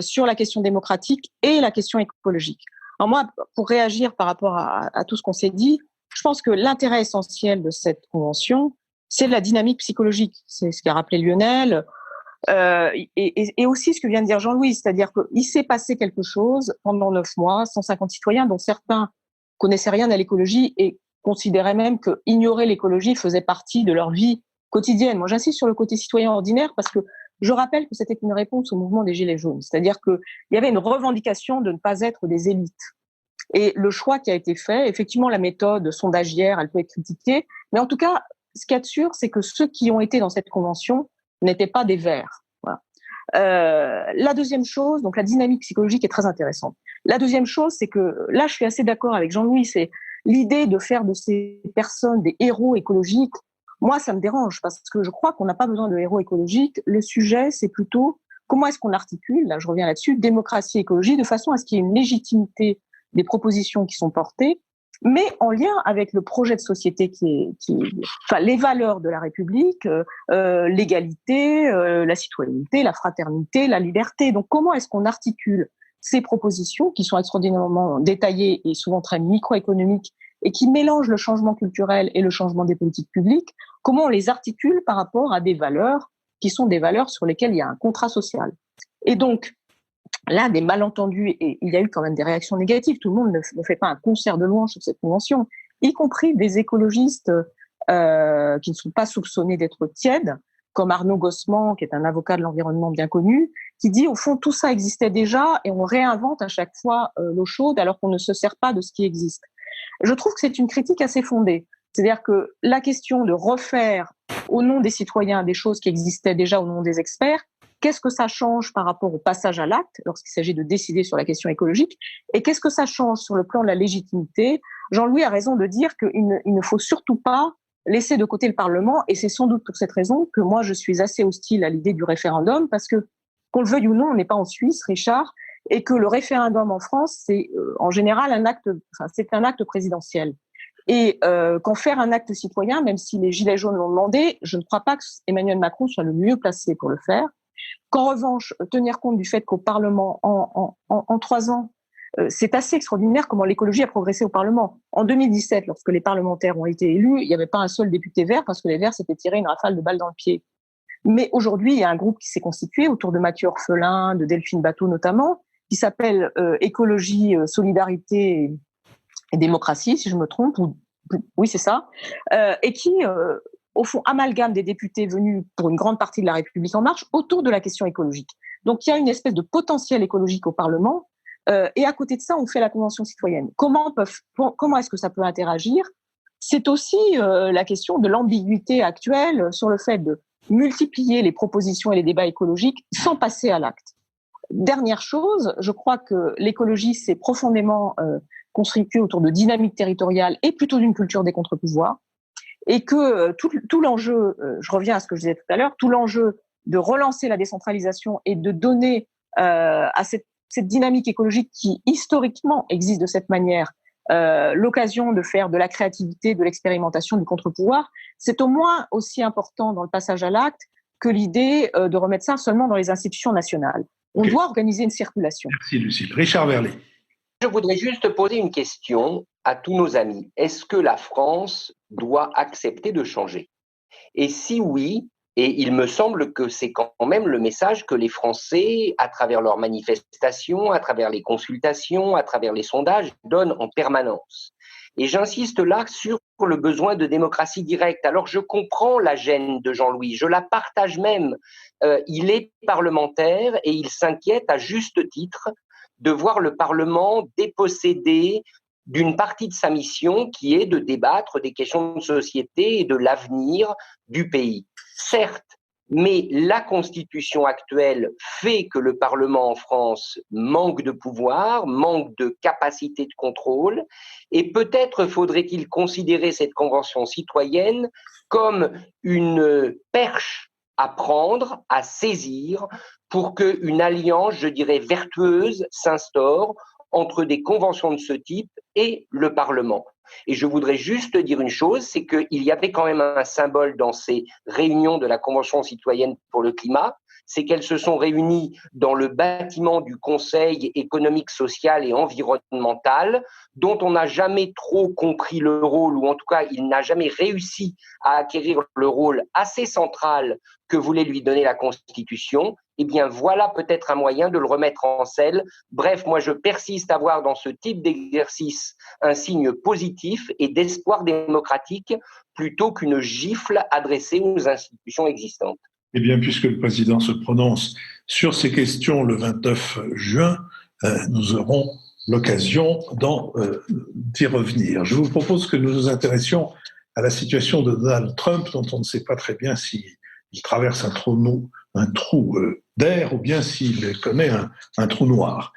S2: sur la question démocratique et la question écologique. Alors moi, pour réagir par rapport à tout ce qu'on s'est dit, je pense que l'intérêt essentiel de cette Convention, c'est la dynamique psychologique. C'est ce qu'a rappelé Lionel. Et aussi ce que vient de dire Jean-Louis, c'est-à-dire qu'il s'est passé quelque chose pendant 9 mois, 150 citoyens, dont certains connaissaient rien à l'écologie et considéraient même que ignorer l'écologie faisait partie de leur vie quotidienne. Moi, j'insiste sur le côté citoyen ordinaire parce que je rappelle que c'était une réponse au mouvement des Gilets jaunes, c'est-à-dire qu'il y avait une revendication de ne pas être des élites. Et le choix qui a été fait, effectivement, la méthode sondagière, elle peut être critiquée, mais en tout cas, ce qu'il y a de sûr, c'est que ceux qui ont été dans cette convention n'étaient pas des Verts. Voilà. La deuxième chose, donc la dynamique psychologique est très intéressante. La deuxième chose, c'est que là, je suis assez d'accord avec Jean-Louis, c'est l'idée de faire de ces personnes des héros écologiques. Moi, ça me dérange parce que je crois qu'on n'a pas besoin de héros écologiques. Le sujet, c'est plutôt comment est-ce qu'on articule, là je reviens là-dessus, démocratie et écologie, de façon à ce qu'il y ait une légitimité des propositions qui sont portées, mais en lien avec le projet de société enfin, les valeurs de la République, l'égalité, la citoyenneté, la fraternité, la liberté. Donc, comment est-ce qu'on articule ces propositions qui sont extraordinairement détaillées et souvent très microéconomiques et qui mélangent le changement culturel et le changement des politiques publiques? Comment on les articule par rapport à des valeurs qui sont des valeurs sur lesquelles il y a un contrat social? Et donc, là, des malentendus, et il y a eu quand même des réactions négatives. Tout le monde ne fait pas un concert de louanges sur cette convention, y compris des écologistes qui ne sont pas soupçonnés d'être tièdes, comme Arnaud Gossman, qui est un avocat de l'environnement bien connu, qui dit, au fond, tout ça existait déjà et on réinvente à chaque fois l'eau chaude alors qu'on ne se sert pas de ce qui existe. Je trouve que c'est une critique assez fondée. C'est-à-dire que la question de refaire au nom des citoyens des choses qui existaient déjà au nom des experts, qu'est-ce que ça change par rapport au passage à l'acte lorsqu'il s'agit de décider sur la question écologique? Et qu'est-ce que ça change sur le plan de la légitimité? Jean-Louis a raison de dire qu'il ne faut surtout pas laisser de côté le Parlement. Et c'est sans doute pour cette raison que moi, je suis assez hostile à l'idée du référendum parce que, qu'on le veuille ou non, on n'est pas en Suisse, Richard, et que le référendum en France, c'est en général c'est un acte présidentiel. Et qu'en faire un acte citoyen, même si les Gilets jaunes l'ont demandé, je ne crois pas que Emmanuel Macron soit le mieux placé pour le faire. Qu'en revanche, tenir compte du fait qu'au Parlement, en 3 ans, c'est assez extraordinaire comment l'écologie a progressé au Parlement. En 2017, lorsque les parlementaires ont été élus, il n'y avait pas un seul député vert parce que les Verts s'étaient tiré une rafale de balles dans le pied. Mais aujourd'hui, il y a un groupe qui s'est constitué autour de Mathieu Orphelin, de Delphine Batho notamment, qui s'appelle Écologie, Solidarité et Démocratie, si je me trompe. Oui, c'est ça. Et qui... au fond, amalgame des députés venus pour une grande partie de la République en marche autour de la question écologique. Donc, il y a une espèce de potentiel écologique au Parlement, et à côté de ça, on fait la Convention citoyenne. Comment est-ce que ça peut interagir? C'est aussi la question de l'ambiguïté actuelle sur le fait de multiplier les propositions et les débats écologiques sans passer à l'acte. Dernière chose, je crois que l'écologie s'est profondément constituée autour de dynamiques territoriales et plutôt d'une culture des contre-pouvoirs. Et que tout l'enjeu, je reviens à ce que je disais tout à l'heure, tout l'enjeu de relancer la décentralisation et de donner à cette cette dynamique écologique qui historiquement existe de cette manière, l'occasion de faire de la créativité, de l'expérimentation, du contre-pouvoir, c'est au moins aussi important dans le passage à l'acte que l'idée de remettre ça seulement dans les institutions nationales. On doit organiser une circulation.
S1: Merci Lucile. Richard Verly.
S3: Je voudrais juste poser une question à tous nos amis. Est-ce que la France doit accepter de changer? Et si oui, et il me semble que c'est quand même le message que les Français, à travers leurs manifestations, à travers les consultations, à travers les sondages, donnent en permanence. Et j'insiste là sur le besoin de démocratie directe. Alors je comprends la gêne de Jean-Louis, je la partage même. Il est parlementaire et il s'inquiète à juste titre de voir le Parlement dépossédé d'une partie de sa mission qui est de débattre des questions de société et de l'avenir du pays. Certes, mais la Constitution actuelle fait que le Parlement en France manque de pouvoir, manque de capacité de contrôle, et peut-être faudrait-il considérer cette Convention citoyenne comme une perche à prendre, à saisir, pour qu'une alliance, je dirais, vertueuse s'instaure entre des conventions de ce type et le Parlement. Et je voudrais juste dire une chose, c'est qu'il y avait quand même un symbole dans ces réunions de la Convention citoyenne pour le climat, c'est qu'elles se sont réunies dans le bâtiment du Conseil économique, social et environnemental, dont on n'a jamais trop compris le rôle, ou en tout cas, il n'a jamais réussi à acquérir le rôle assez central que voulait lui donner la Constitution. Eh bien, voilà peut-être un moyen de le remettre en selle. Bref, moi, je persiste à voir dans ce type d'exercice un signe positif et d'espoir démocratique plutôt qu'une gifle adressée aux institutions existantes.
S1: Eh bien, puisque le président se prononce sur ces questions le 29 juin, nous aurons l'occasion d'y revenir. Je vous propose que nous nous intéressions à la situation de Donald Trump, dont on ne sait pas très bien s'il traverse un trou d'air ou bien s'il connaît un trou noir.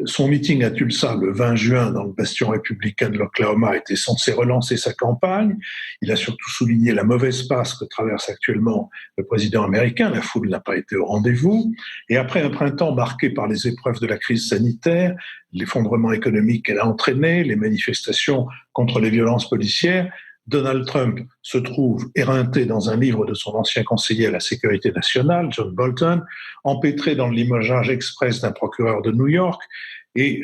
S1: Son meeting à Tulsa le 20 juin dans le bastion républicain de l'Oklahoma était censé relancer sa campagne. Il a surtout souligné la mauvaise passe que traverse actuellement le président américain. La foule n'a pas été au rendez-vous. Et après un printemps marqué par les épreuves de la crise sanitaire, l'effondrement économique qu'elle a entraîné, les manifestations contre les violences policières, Donald Trump se trouve éreinté dans un livre de son ancien conseiller à la sécurité nationale, John Bolton, empêtré dans le limogeage express d'un procureur de New York, et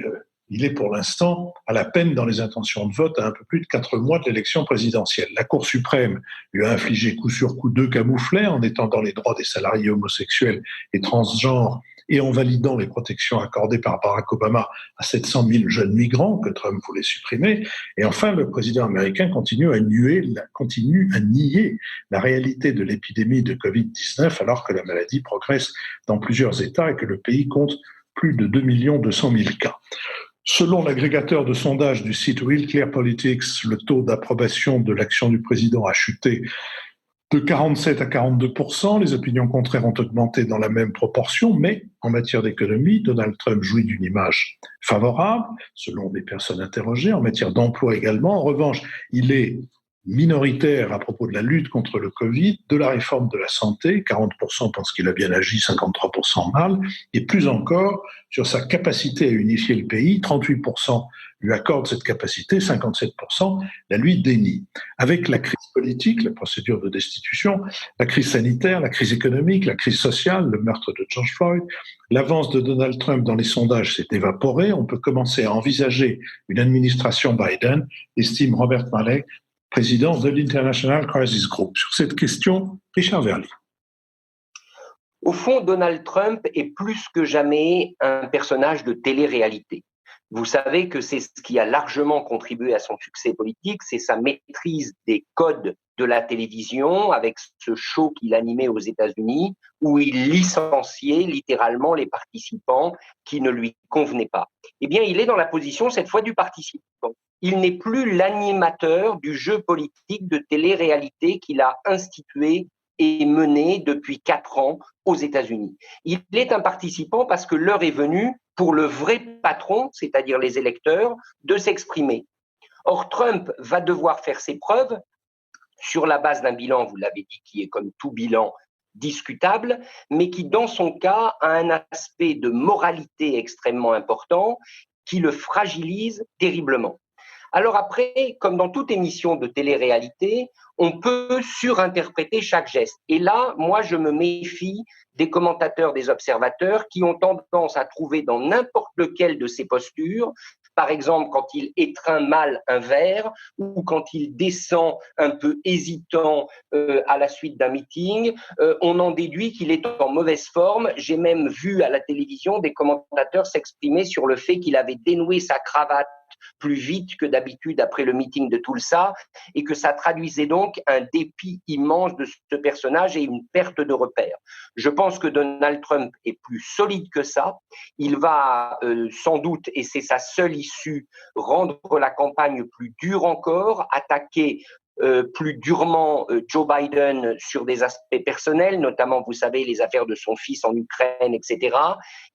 S1: il est pour l'instant à la peine dans les intentions de vote à un peu plus de 4 mois de l'élection présidentielle. La Cour suprême lui a infligé coup sur coup 2 camouflets en étendant les droits des salariés homosexuels et transgenres et en validant les protections accordées par Barack Obama à 700 000 jeunes migrants que Trump voulait supprimer. Et enfin, le président américain continue à nier la réalité de l'épidémie de Covid-19 alors que la maladie progresse dans plusieurs États et que le pays compte plus de 2 200 000 cas. Selon l'agrégateur de sondage du site Real Clear Politics, le taux d'approbation de l'action du président a chuté de 47 à 42%. Les opinions contraires ont augmenté dans la même proportion, mais en matière d'économie, Donald Trump jouit d'une image favorable, selon les personnes interrogées, en matière d'emploi également. En revanche, il est minoritaire à propos de la lutte contre le Covid, de la réforme de la santé, 40% pensent qu'il a bien agi, 53% mal, et plus encore sur sa capacité à unifier le pays, 38% lui accordent cette capacité, 57% la lui dénient. Avec la crise politique, la procédure de destitution, la crise sanitaire, la crise économique, la crise sociale, le meurtre de George Floyd, l'avance de Donald Trump dans les sondages s'est évaporée. On peut commencer à envisager une administration Biden, estime Robert Malley, président de l'International Crisis Group. Sur cette question, Richard Verly.
S3: Au fond, Donald Trump est plus que jamais un personnage de télé-réalité. Vous savez que c'est ce qui a largement contribué à son succès politique, c'est sa maîtrise des codes de la télévision avec ce show qu'il animait aux États-Unis où il licenciait littéralement les participants qui ne lui convenaient pas. Eh bien, il est dans la position cette fois du participant. Il n'est plus l'animateur du jeu politique de télé-réalité qu'il a institué et mené depuis 4 ans aux États-Unis. Il est un participant parce que l'heure est venue pour le vrai patron, c'est-à-dire les électeurs, de s'exprimer. Or, Trump va devoir faire ses preuves sur la base d'un bilan, vous l'avez dit, qui est comme tout bilan discutable, mais qui, dans son cas, a un aspect de moralité extrêmement important qui le fragilise terriblement. Alors après, comme dans toute émission de télé-réalité, on peut surinterpréter chaque geste. Et là, moi, je me méfie des commentateurs, des observateurs qui ont tendance à trouver dans n'importe lequel de ces postures, par exemple quand il étreint mal un verre ou quand il descend un peu hésitant à la suite d'un meeting, on en déduit qu'il est en mauvaise forme. J'ai même vu à la télévision des commentateurs s'exprimer sur le fait qu'il avait dénoué sa cravate plus vite que d'habitude après le meeting de Tulsa et que ça traduisait donc un dépit immense de ce personnage et une perte de repère. Je pense que Donald Trump est plus solide que ça. Il va sans doute, et c'est sa seule issue, rendre la campagne plus dure encore, attaquer plus durement Joe Biden sur des aspects personnels, notamment, vous savez, les affaires de son fils en Ukraine, etc.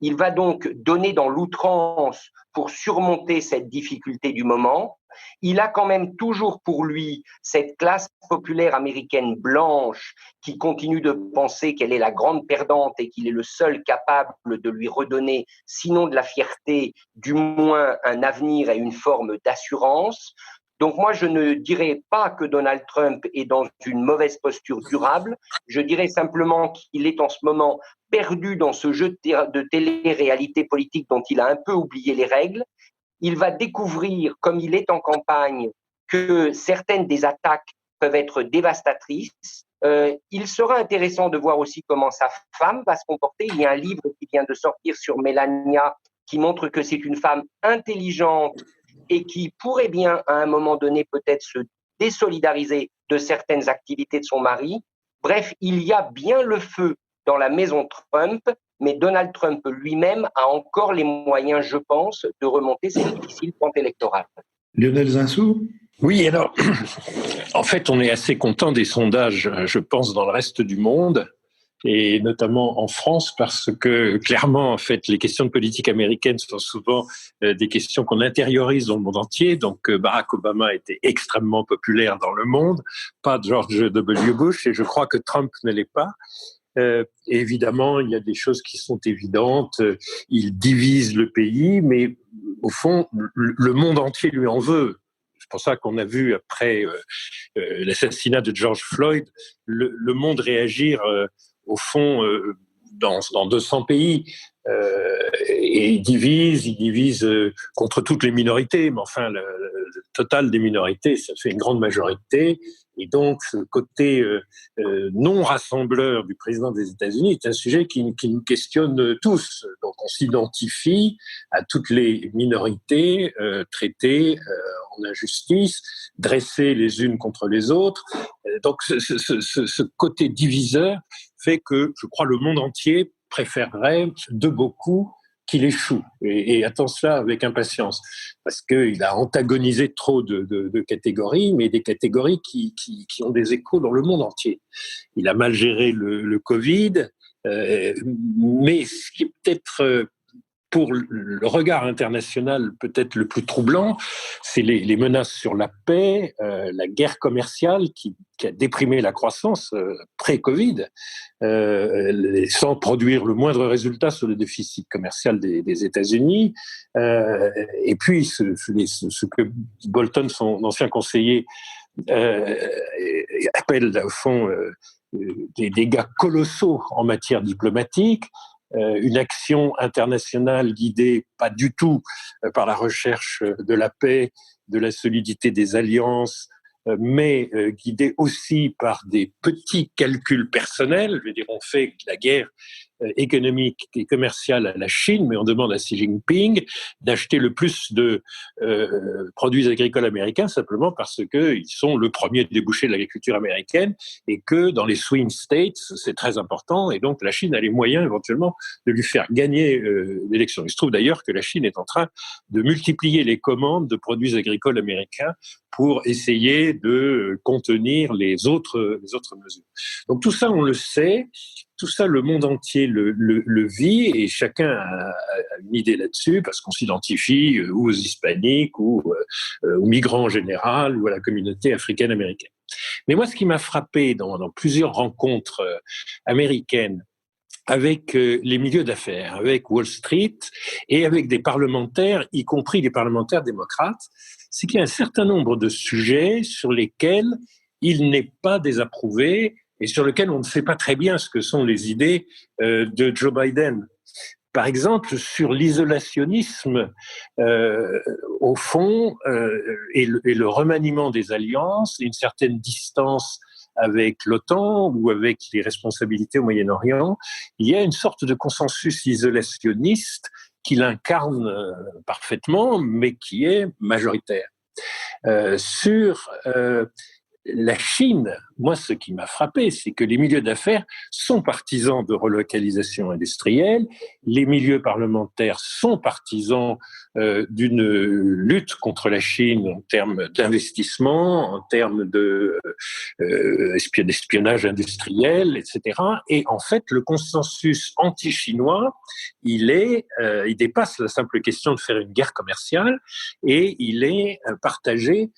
S3: Il va donc donner dans l'outrance pour surmonter cette difficulté du moment. Il a quand même toujours pour lui cette classe populaire américaine blanche qui continue de penser qu'elle est la grande perdante et qu'il est le seul capable de lui redonner, sinon de la fierté, du moins un avenir et une forme d'assurance. Donc moi, je ne dirais pas que Donald Trump est dans une mauvaise posture durable. Je dirais simplement qu'il est en ce moment perdu dans ce jeu de télé-réalité politique dont il a un peu oublié les règles. Il va découvrir, comme il est en campagne, que certaines des attaques peuvent être dévastatrices. Il sera intéressant de voir aussi comment sa femme va se comporter. Il y a un livre qui vient de sortir sur Melania qui montre que c'est une femme intelligente et qui pourrait bien, à un moment donné, peut-être se désolidariser de certaines activités de son mari. Bref, il y a bien le feu dans la maison Trump, mais Donald Trump lui-même a encore les moyens, je pense, de remonter cette difficile pente électorale.
S1: Lionel Zinsou ?
S4: Oui, alors, en fait, on est assez content des sondages, je pense, dans le reste du monde, et notamment en France, parce que clairement, en fait, les questions de politique américaine sont souvent des questions qu'on intériorise dans le monde entier. Donc, Barack Obama était extrêmement populaire dans le monde, pas George W. Bush, et je crois que Trump ne l'est pas. Évidemment, il y a des choses qui sont évidentes. Il divise le pays, mais au fond, le monde entier lui en veut. C'est pour ça qu'on a vu, après l'assassinat de George Floyd, le monde réagir au fond, dans 200 pays, et il divise contre toutes les minorités, mais enfin, le total des minorités, ça fait une grande majorité, et donc ce côté non rassembleur du président des États-Unis est un sujet qui nous questionne tous. Donc on s'identifie à toutes les minorités traitées en injustice, dressées les unes contre les autres. Donc ce côté diviseur fait que, je crois, le monde entier préférerait de beaucoup qu'il échoue et attend cela avec impatience parce qu'il a antagonisé trop de catégories, mais des catégories qui ont des échos dans le monde entier. Il a mal géré le Covid, mais ce qui est peut-être pour le regard international peut-être le plus troublant, c'est les menaces sur la paix, la guerre commerciale qui a déprimé la croissance pré-Covid, sans produire le moindre résultat sur le déficit commercial des États-Unis. Et puis, ce que Bolton, son ancien conseiller, appelle au fond des dégâts colossaux en matière diplomatique, une action internationale guidée pas du tout par la recherche de la paix, de la solidité des alliances, mais guidée aussi par des petits calculs personnels. Je veux dire, on fait la guerre économique et commerciale à la Chine, mais on demande à Xi Jinping d'acheter le plus de produits agricoles américains simplement parce qu'ils sont le premier débouché de l'agriculture américaine et que dans les swing states, c'est très important et donc la Chine a les moyens éventuellement de lui faire gagner l'élection. Il se trouve d'ailleurs que la Chine est en train de multiplier les commandes de produits agricoles américains pour essayer de contenir les autres mesures. Donc tout ça, on le sait. Tout ça, le monde entier le vit et chacun a une idée là-dessus parce qu'on s'identifie ou aux hispaniques ou aux migrants en général ou à la communauté africaine-américaine. Mais moi, ce qui m'a frappé dans plusieurs rencontres américaines avec les milieux d'affaires, avec Wall Street et avec des parlementaires, y compris des parlementaires démocrates, c'est qu'il y a un certain nombre de sujets sur lesquels il n'est pas désapprouvé et sur lesquels on ne sait pas très bien ce que sont les idées de Joe Biden. Par exemple, sur l'isolationnisme, au fond, et le remaniement des alliances, une certaine distance avec l'OTAN ou avec les responsabilités au Moyen-Orient, il y a une sorte de consensus isolationniste qu'il incarne parfaitement, mais qui est majoritaire. Sur la Chine, moi, ce qui m'a frappé, c'est que les milieux d'affaires sont partisans de relocalisation industrielle, les milieux parlementaires sont partisans d'une lutte contre la Chine en termes d'investissement, en termes d'espionnage industriel, etc. Et en fait, le consensus anti-chinois, il dépasse la simple question de faire une guerre commerciale et il est partagé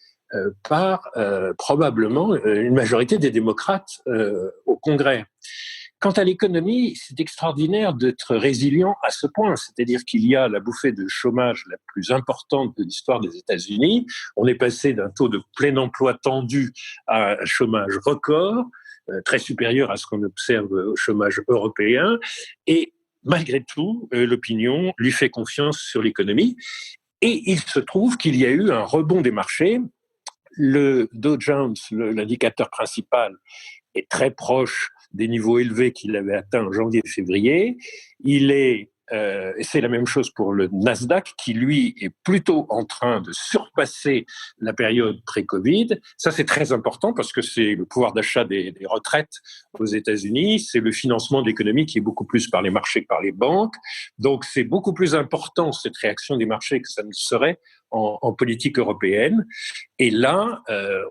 S4: par probablement une majorité des démocrates au Congrès. Quant à l'économie, c'est extraordinaire d'être résilient à ce point, c'est-à-dire qu'il y a la bouffée de chômage la plus importante de l'histoire des États-Unis. On est passé d'un taux de plein emploi tendu à un chômage record, très supérieur à ce qu'on observe au chômage européen, et malgré tout, l'opinion lui fait confiance sur l'économie. Et il se trouve qu'il y a eu un rebond des marchés. Le Dow Jones, l'indicateur principal, est très proche des niveaux élevés qu'il avait atteints en janvier-février. C'est la même chose pour le Nasdaq, qui lui est plutôt en train de surpasser la période pré-Covid. Ça, c'est très important parce que c'est le pouvoir d'achat des retraites aux États-Unis, c'est le financement de l'économie qui est beaucoup plus par les marchés que par les banques. Donc, c'est beaucoup plus important cette réaction des marchés que ça ne serait en politique européenne. Et là,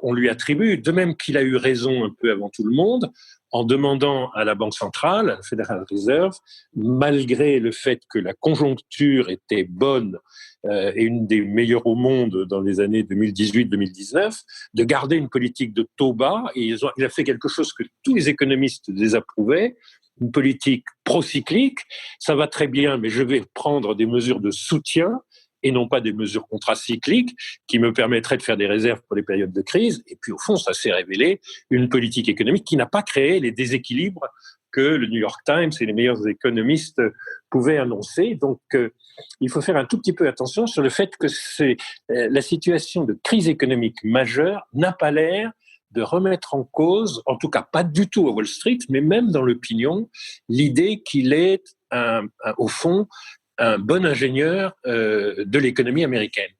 S4: on lui attribue, de même qu'il a eu raison un peu avant tout le monde, en demandant à la Banque centrale, à la Federal Reserve, malgré le fait que la conjoncture était bonne et une des meilleures au monde dans les années 2018-2019, de garder une politique de taux bas. Et il a fait quelque chose que tous les économistes désapprouvaient, une politique procyclique. Ça va très bien, mais je vais prendre des mesures de soutien et non pas des mesures contracycliques qui me permettraient de faire des réserves pour les périodes de crise. Et puis, au fond, ça s'est révélé une politique économique qui n'a pas créé les déséquilibres que le New York Times et les meilleurs économistes pouvaient annoncer. Donc, il faut faire un tout petit peu attention sur le fait que la situation de crise économique majeure n'a pas l'air de remettre en cause, en tout cas pas du tout à Wall Street, mais même dans l'opinion, l'idée qu'il est, au fond, un bon ingénieur de l'économie américaine.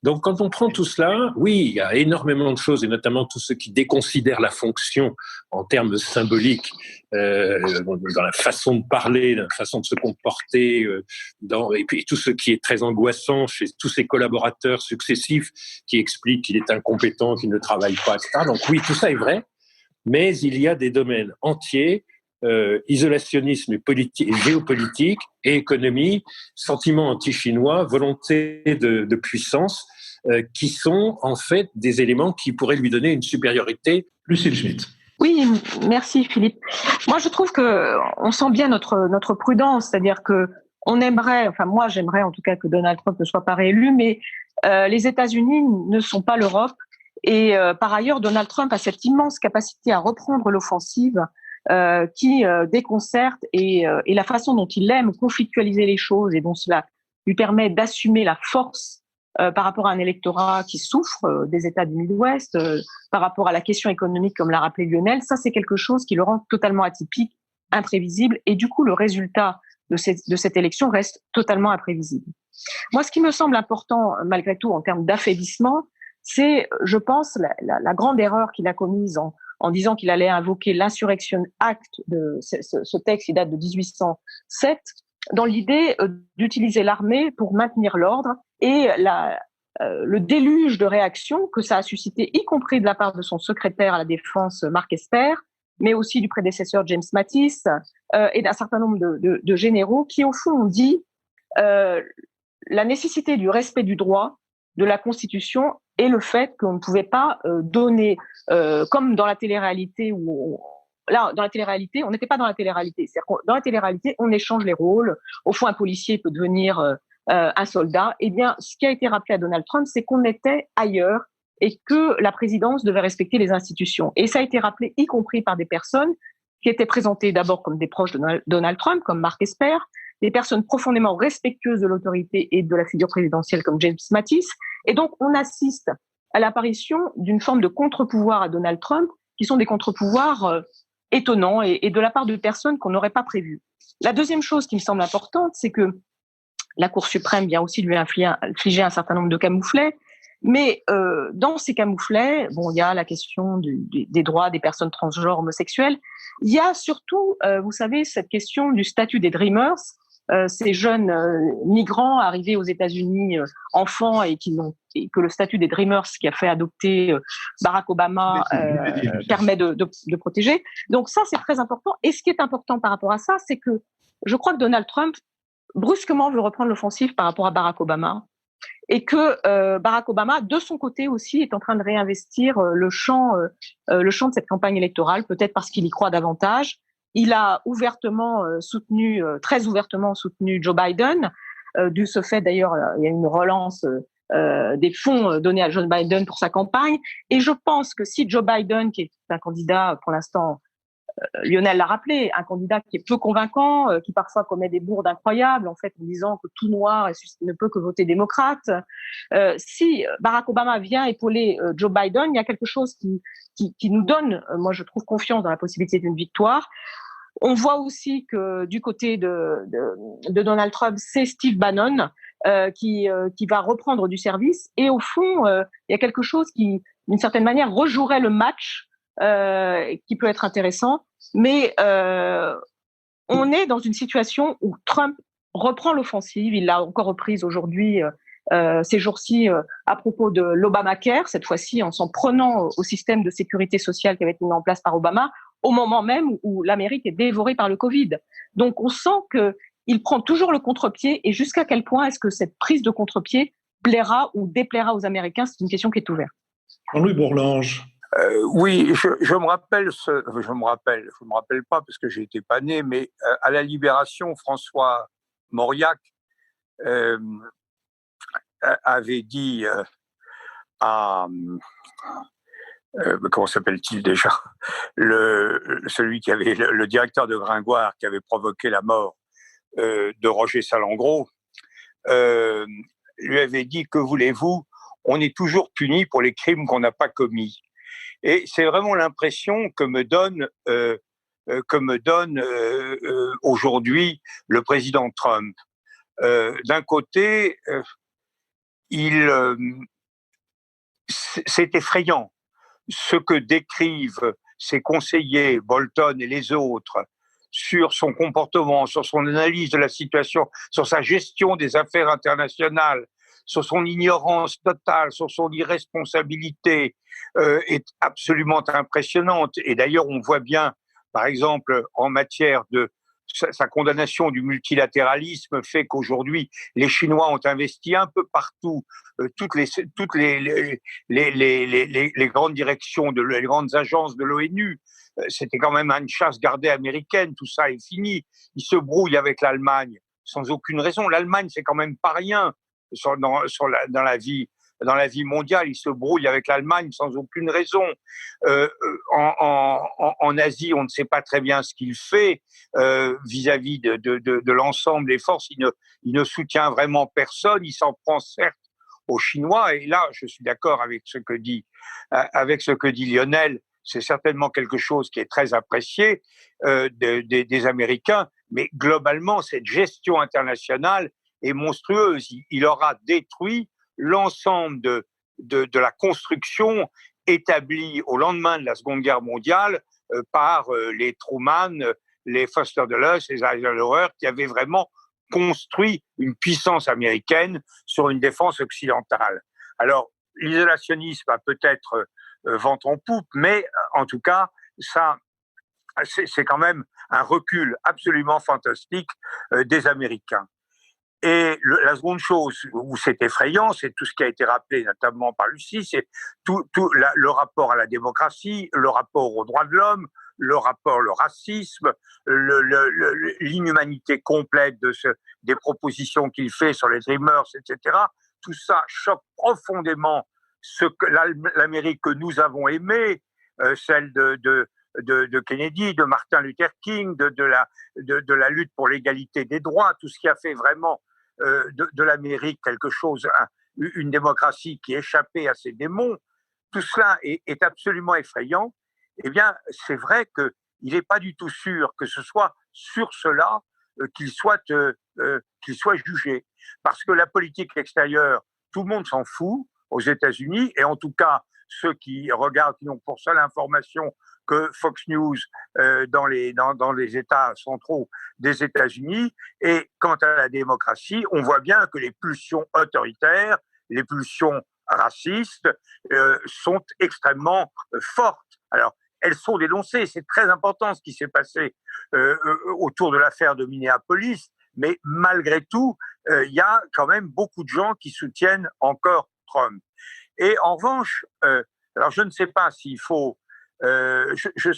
S4: Donc, quand on prend tout cela, oui, il y a énormément de choses, et notamment tout ce qui déconsidère la fonction en termes symboliques, dans la façon de parler, dans la façon de se comporter, et puis tout ce qui est très angoissant chez tous ses collaborateurs successifs qui expliquent qu'il est incompétent, qu'il ne travaille pas, etc. Donc oui, tout ça est vrai, mais il y a des domaines entiers, isolationnisme et géopolitique et économie, sentiments anti-chinois, volonté de puissance, qui sont en fait des éléments qui pourraient lui donner une supériorité.
S1: Lucile Schmitt.
S2: Oui, merci Philippe. Moi, je trouve que on sent bien notre prudence, c'est-à-dire que moi, j'aimerais en tout cas que Donald Trump ne soit pas réélu, mais les États-Unis ne sont pas l'Europe. Et par ailleurs, Donald Trump a cette immense capacité à reprendre l'offensive qui déconcerte et la façon dont il aime conflictualiser les choses et dont cela lui permet d'assumer la force par rapport à un électorat qui souffre des États du Midwest, par rapport à la question économique, comme l'a rappelé Lionel, ça c'est quelque chose qui le rend totalement atypique, imprévisible, et du coup le résultat de cette élection reste totalement imprévisible. Moi, ce qui me semble important, malgré tout, en termes d'affaiblissement, c'est, je pense, la grande erreur qu'il a commise en disant qu'il allait invoquer l'Insurrection Act, ce texte qui date de 1807, dans l'idée d'utiliser l'armée pour maintenir l'ordre et le déluge de réactions que ça a suscité, y compris de la part de son secrétaire à la Défense, Mark Esper, mais aussi du prédécesseur James Mattis et d'un certain nombre de généraux qui, au fond, ont dit la nécessité du respect du droit, de la Constitution et le fait qu'on ne pouvait pas donner, comme dans la télé-réalité là, dans la télé-réalité, on n'était pas dans la télé-réalité. C'est-à-dire que dans la télé-réalité, on échange les rôles. Au fond, un policier peut devenir un soldat. Eh bien, ce qui a été rappelé à Donald Trump, c'est qu'on était ailleurs et que la présidence devait respecter les institutions. Et ça a été rappelé, y compris par des personnes qui étaient présentées d'abord comme des proches de Donald Trump, comme Mark Esper, des personnes profondément respectueuses de l'autorité et de la figure présidentielle comme James Mattis. Et donc, on assiste à l'apparition d'une forme de contre-pouvoir à Donald Trump, qui sont des contre-pouvoirs étonnants et de la part de personnes qu'on n'aurait pas prévues. La deuxième chose qui me semble importante, c'est que la Cour suprême vient aussi lui infliger un certain nombre de camouflets, mais dans ces camouflets, bon, il y a la question des droits des personnes transgenres homosexuelles. Il y a surtout, vous savez, cette question du statut des Dreamers, ces jeunes migrants arrivés aux États-Unis, enfants, et que le statut des Dreamers qui a fait adopter Barack Obama permet de protéger. Donc ça, c'est très important. Et ce qui est important par rapport à ça, c'est que je crois que Donald Trump brusquement veut reprendre l'offensive par rapport à Barack Obama, et que Barack Obama, de son côté aussi, est en train de réinvestir le champ de cette campagne électorale, peut-être parce qu'il y croit davantage. Il a très ouvertement soutenu Joe Biden. De ce fait, d'ailleurs, il y a une relance des fonds donnés à Joe Biden pour sa campagne. Et je pense que si Joe Biden, qui est un candidat pour l'instant, Lionel l'a rappelé, un candidat qui est peu convaincant, qui parfois commet des bourdes incroyables, en fait, en disant que tout noir ne peut que voter démocrate. Si Barack Obama vient épauler Joe Biden, il y a quelque chose qui nous donne, moi je trouve, confiance dans la possibilité d'une victoire. On voit aussi que du côté de Donald Trump, c'est Steve Bannon qui va reprendre du service. Et au fond, il y a quelque chose qui, d'une certaine manière, rejouerait le match, qui peut être intéressant. Mais on est dans une situation où Trump reprend l'offensive. Il l'a encore reprise aujourd'hui, ces jours-ci, à propos de l'Obamacare, cette fois-ci en s'en prenant au système de sécurité sociale qui avait été mis en place par Obama, au moment même où l'Amérique est dévorée par le Covid. Donc on sent qu'il prend toujours le contre-pied, et jusqu'à quel point est-ce que cette prise de contre-pied plaira ou déplaira aux Américains, c'est une question qui est ouverte.
S1: Jean-Louis Bourlanges.
S5: Oui, je me rappelle pas parce que j'ai été pas né, mais à la Libération, François Mauriac avait dit à comment s'appelle-t-il déjà, celui qui avait le directeur de Gringoire qui avait provoqué la mort de Roger Salengro, lui avait dit: que voulez-vous, on est toujours puni pour les crimes qu'on n'a pas commis. Et c'est vraiment l'impression que me donne aujourd'hui le président Trump. D'un côté, c'est effrayant ce que décrivent ses conseillers, Bolton et les autres, sur son comportement, sur son analyse de la situation, sur sa gestion des affaires internationales, sur son ignorance totale, sur son irresponsabilité, est absolument impressionnante. Et d'ailleurs, on voit bien, par exemple, en matière de sa condamnation du multilatéralisme fait qu'aujourd'hui, les Chinois ont investi un peu partout toutes les grandes directions, les grandes agences de l'ONU. C'était quand même une chasse gardée américaine, tout ça est fini. Ils se brouillent avec l'Allemagne sans aucune raison. L'Allemagne, c'est quand même pas rien dans la vie mondiale. Ils se brouillent avec l'Allemagne sans aucune raison. En Asie, on ne sait pas très bien ce qu'il fait vis-à-vis de l'ensemble des forces. Il ne soutient vraiment personne. Il s'en prend certes aux Chinois. Et là, je suis d'accord avec ce que dit Lionel. C'est certainement quelque chose qui est très apprécié des Américains. Mais globalement, cette gestion internationale est monstrueuse. Il aura détruit l'ensemble de la construction établie au lendemain de la Seconde Guerre mondiale par les Truman, les Foster Dulles, les Eisenhower, qui avaient vraiment construit une puissance américaine sur une défense occidentale. Alors, l'isolationnisme a peut-être vent en poupe, mais en tout cas, ça, c'est quand même un recul absolument fantastique des Américains. Et la seconde chose où c'est effrayant, c'est tout ce qui a été rappelé notamment par Lucie, c'est le rapport à la démocratie, le rapport aux droits de l'homme, le racisme, l'inhumanité complète des propositions qu'il fait sur les Dreamers, etc. Tout ça choque profondément ce que l'Amérique que nous avons aimée, celle de Kennedy, de Martin Luther King, de la lutte pour l'égalité des droits, tout ce qui a fait vraiment de l'Amérique quelque chose, une démocratie qui échappait à ses démons. Tout cela est absolument effrayant. Eh bien, c'est vrai qu'il n'est pas du tout sûr que ce soit sur cela qu'il soit jugé. Parce que la politique extérieure, tout le monde s'en fout aux États-Unis, et en tout cas, ceux qui regardent, qui n'ont pour seule information que Fox News dans les États centraux des États-Unis. Et quant à la démocratie, on voit bien que les pulsions autoritaires, les pulsions racistes sont extrêmement fortes. Alors, elles sont dénoncées. C'est très important ce qui s'est passé autour de l'affaire de Minneapolis, mais malgré tout, il y a quand même beaucoup de gens qui soutiennent encore Trump. Et en revanche, alors je ne sais pas s'il faut... je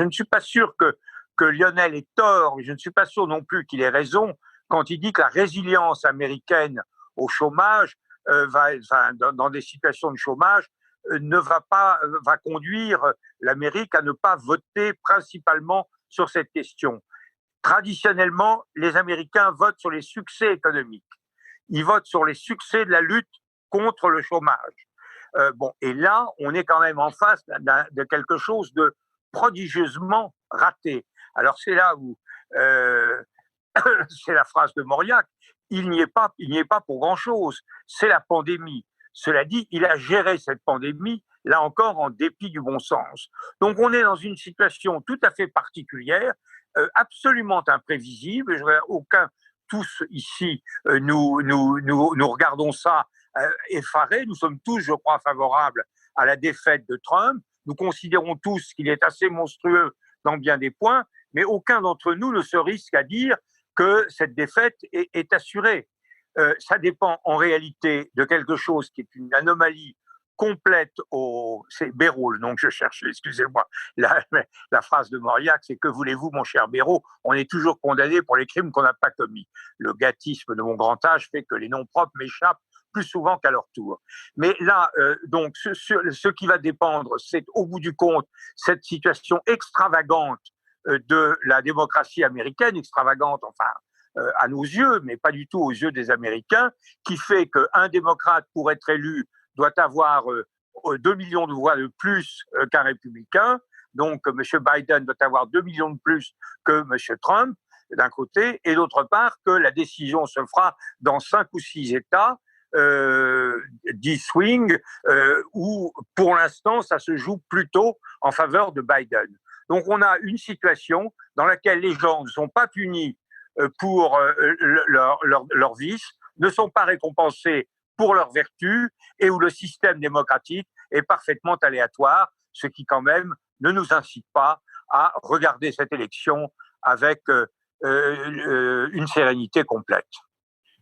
S5: ne suis pas sûr que Lionel ait tort, mais je ne suis pas sûr non plus qu'il ait raison quand il dit que la résilience américaine au chômage, dans des situations de chômage, va conduire l'Amérique à ne pas voter principalement sur cette question. Traditionnellement, les Américains votent sur les succès économiques. Ils votent sur les succès de la lutte contre le chômage. Et là, on est quand même en face de quelque chose de prodigieusement raté. Alors c'est là où c'est la phrase de Mauriac, il n'y est pas pour grand-chose, c'est la pandémie. Cela dit, il a géré cette pandémie, là encore, en dépit du bon sens. Donc on est dans une situation tout à fait particulière, absolument imprévisible. Tous ici, nous regardons ça effarés. Nous sommes tous, je crois, favorables à la défaite de Trump. Nous considérons tous qu'il est assez monstrueux dans bien des points, mais aucun d'entre nous ne se risque à dire que cette défaite est assurée. Ça dépend en réalité de quelque chose qui est une anomalie complète c'est Béraud, le nom que je cherchais, excusez-moi. La phrase de Mauriac, c'est: que voulez-vous, mon cher Béraud, on est toujours condamné pour les crimes qu'on n'a pas commis. Le gâtisme de mon grand âge fait que les noms propres m'échappent plus souvent qu'à leur tour. Mais là, donc, ce qui va dépendre, c'est au bout du compte cette situation extravagante de la démocratie américaine, extravagante, enfin, à nos yeux, mais pas du tout aux yeux des Américains, qui fait qu'un démocrate, pour être élu, doit avoir 2 millions de voix de plus qu'un républicain. Donc, M. Biden doit avoir 2 millions de plus que M. Trump, d'un côté, et d'autre part, que la décision se fera dans 5 ou 6 États, 10 swing, où pour l'instant ça se joue plutôt en faveur de Biden. Donc on a une situation dans laquelle les gens ne sont pas punis pour leurs vices, ne sont pas récompensés pour leurs vertus, et où le système démocratique est parfaitement aléatoire, ce qui quand même ne nous incite pas à regarder cette élection avec une sérénité complète.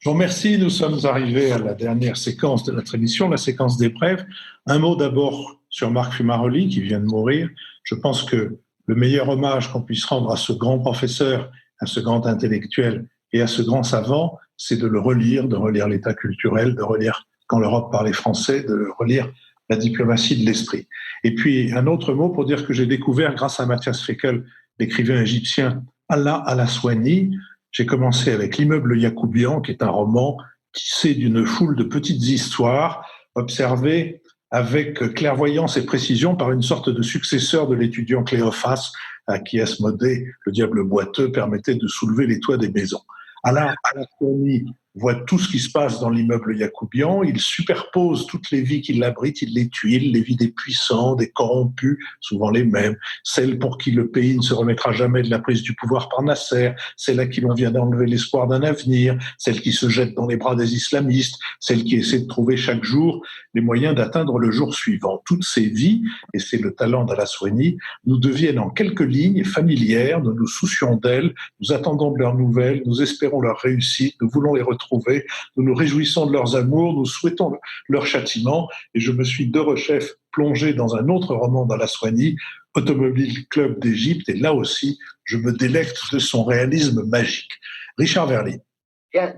S1: Je vous remercie. Nous sommes arrivés à la dernière séquence de notre émission, la séquence des brèves. Un mot d'abord sur Marc Fumaroli, qui vient de mourir. Je pense que le meilleur hommage qu'on puisse rendre à ce grand professeur, à ce grand intellectuel et à ce grand savant, c'est de relire l'État culturel, de relire Quand l'Europe parlait français, de relire La diplomatie de l'esprit. Et puis, un autre mot pour dire que j'ai découvert, grâce à Matthias Fekl, l'écrivain égyptien Allah al-Aswani. J'ai commencé avec L'immeuble Yacoubian, qui est un roman tissé d'une foule de petites histoires, observées avec clairvoyance et précision par une sorte de successeur de l'étudiant Cléophas, à qui Asmodée, le diable boiteux, permettait de soulever les toits des maisons. Allah al-Aswani voit tout ce qui se passe dans l'immeuble Yacoubian, il superpose toutes les vies qui l'abritent, il les tuile, les vies des puissants, des corrompus, souvent les mêmes, celles pour qui le pays ne se remettra jamais de la prise du pouvoir par Nasser, celles à qui l'on vient d'enlever l'espoir d'un avenir, celles qui se jettent dans les bras des islamistes, celles qui essaient de trouver chaque jour les moyens d'atteindre le jour suivant. Toutes ces vies, et c'est le talent d'Al-Aswani, nous deviennent en quelques lignes familières, nous nous soucions d'elles, nous attendons de leurs nouvelles, nous espérons leur réussite, nous voulons les retrouver, nous nous réjouissons de leurs amours, nous souhaitons leur châtiment. Et je me suis de rechef plongé dans un autre roman d'Al-Aswani, Automobile Club d'Égypte, et là aussi, je me délecte de son réalisme magique. Richard Verly.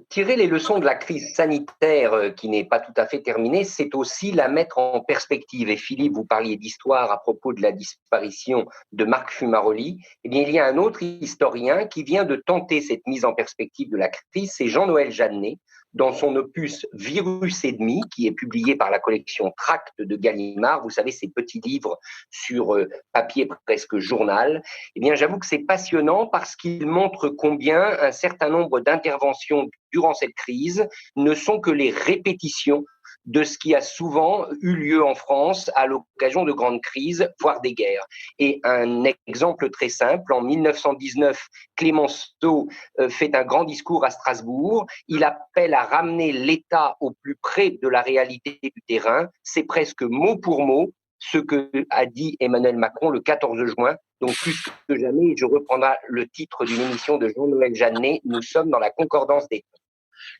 S3: Tirer les leçons de la crise sanitaire qui n'est pas tout à fait terminée, c'est aussi la mettre en perspective. Et Philippe, vous parliez d'histoire à propos de la disparition de Marc Fumaroli. Eh bien, il y a un autre historien qui vient de tenter cette mise en perspective de la crise, c'est Jean-Noël Jeannet, dans son opus Virus et demi, qui est publié par la collection Tracts de Gallimard. Vous savez, ces petits livres sur papier presque journal. Eh bien, j'avoue que c'est passionnant parce qu'il montre combien un certain nombre d'interventions durant cette crise ne sont que les répétitions de ce qui a souvent eu lieu en France à l'occasion de grandes crises, voire des guerres. Et un exemple très simple, en 1919, Clémenceau fait un grand discours à Strasbourg. Il appelle à ramener l'État au plus près de la réalité du terrain. C'est presque mot pour mot ce que a dit Emmanuel Macron le 14 juin. Donc plus que jamais, je reprendrai le titre d'une émission de Jean-Noël Jeannet, nous sommes dans la concordance des temps.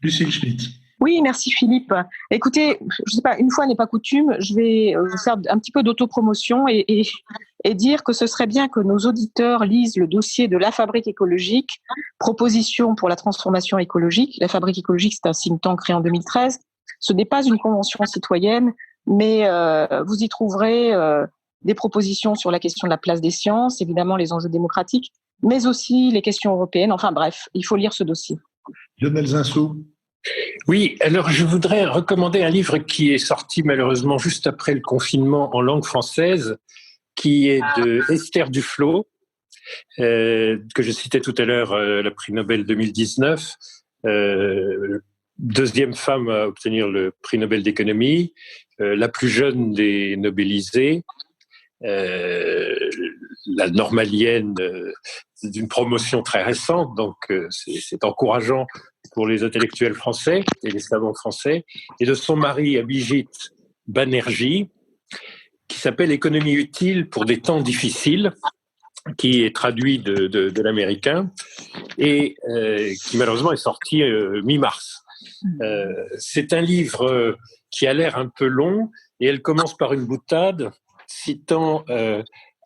S1: Lucille Schmitt.
S2: Oui, merci Philippe. Écoutez, je sais pas, une fois n'est pas coutume, je vais faire un petit peu d'autopromotion et dire que ce serait bien que nos auditeurs lisent le dossier de La Fabrique écologique, proposition pour la transformation écologique. La Fabrique écologique, c'est un think tank créé en 2013. Ce n'est pas une convention citoyenne, mais vous y trouverez des propositions sur la question de la place des sciences, évidemment les enjeux démocratiques, mais aussi les questions européennes. Enfin bref, il faut lire ce dossier.
S1: Lionel Zinsou.
S4: Oui, alors je voudrais recommander un livre qui est sorti malheureusement juste après le confinement en langue française, qui est de Esther Duflo, que je citais tout à l'heure, la prix Nobel 2019, deuxième femme à obtenir le prix Nobel d'économie, la plus jeune des Nobelisés, la normalienne d'une promotion très récente, donc c'est encourageant pour les intellectuels français et les savants français, et de son mari Abhijit Banerjee, qui s'appelle Économie utile pour des temps difficiles, qui est traduit de l'américain et qui malheureusement est sorti mi-mars. C'est un livre qui a l'air un peu long et elle commence par une boutade citant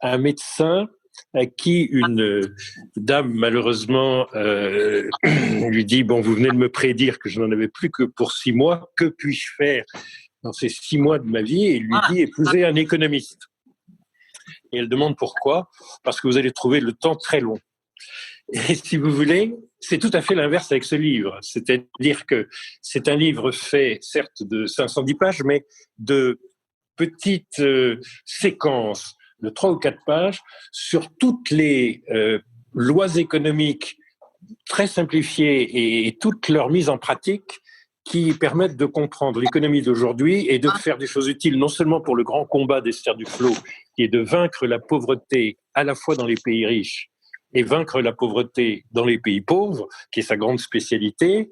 S4: un médecin à qui une dame malheureusement lui dit « Bon, vous venez de me prédire que je n'en avais plus que pour 6 mois, que puis-je faire dans ces 6 mois de ma vie ?» Et il lui dit « Épousez un économiste ». Et elle demande pourquoi. Parce que vous allez trouver le temps très long. Et si vous voulez, c'est tout à fait l'inverse avec ce livre. C'est-à-dire que c'est un livre fait, certes, de 510 pages, mais de petites séquences de 3 ou 4 pages sur toutes les lois économiques très simplifiées et toute leur mise en pratique qui permettent de comprendre l'économie d'aujourd'hui et de faire des choses utiles, non seulement pour le grand combat d'Esther Duflo, qui est de vaincre la pauvreté à la fois dans les pays riches et vaincre la pauvreté dans les pays pauvres, qui est sa grande spécialité,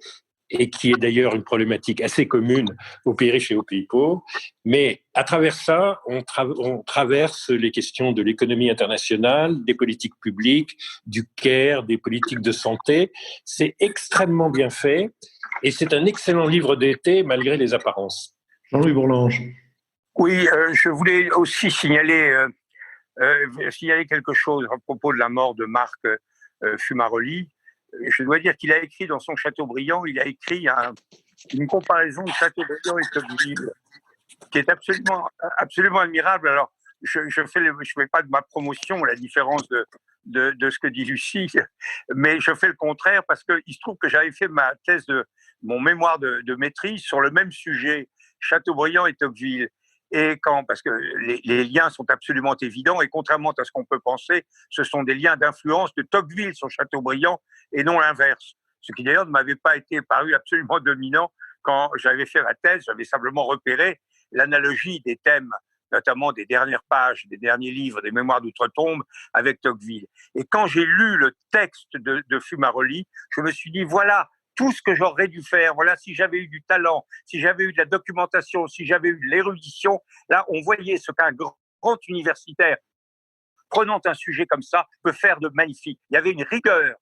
S4: et qui est d'ailleurs une problématique assez commune aux pays riches et aux pays pauvres. Mais à travers ça, on traverse les questions de l'économie internationale, des politiques publiques, du care, des politiques de santé. C'est extrêmement bien fait et c'est un excellent livre d'été malgré les apparences.
S1: Jean-Louis Bourlange.
S5: Oui, je voulais aussi signaler quelque chose à propos de la mort de Marc Fumaroli. Je dois dire qu'il a écrit dans son Chateaubriand, il a écrit une comparaison de Chateaubriand et Tocqueville qui est absolument admirable. Alors, je fais pas de ma promotion la différence de ce que dit Lucie, mais je fais le contraire parce qu'il se trouve que j'avais fait ma thèse mon mémoire de maîtrise sur le même sujet, Chateaubriand et Tocqueville. Et parce que les liens sont absolument évidents et contrairement à ce qu'on peut penser, ce sont des liens d'influence de Tocqueville sur Chateaubriand et non l'inverse. ce qui d'ailleurs ne m'avait pas été paru absolument dominant quand j'avais fait ma thèse. J'avais simplement repéré l'analogie des thèmes, notamment des dernières pages, des derniers livres, des Mémoires d'outre-tombe avec Tocqueville. Et quand j'ai lu le texte de Fumaroli, je me suis dit, voilà tout ce que j'aurais dû faire. Voilà, si j'avais eu du talent, si j'avais eu de la documentation, si j'avais eu de l'érudition, là, on voyait ce qu'un grand universitaire prenant un sujet comme ça, peut faire de magnifique. Il y avait une rigueur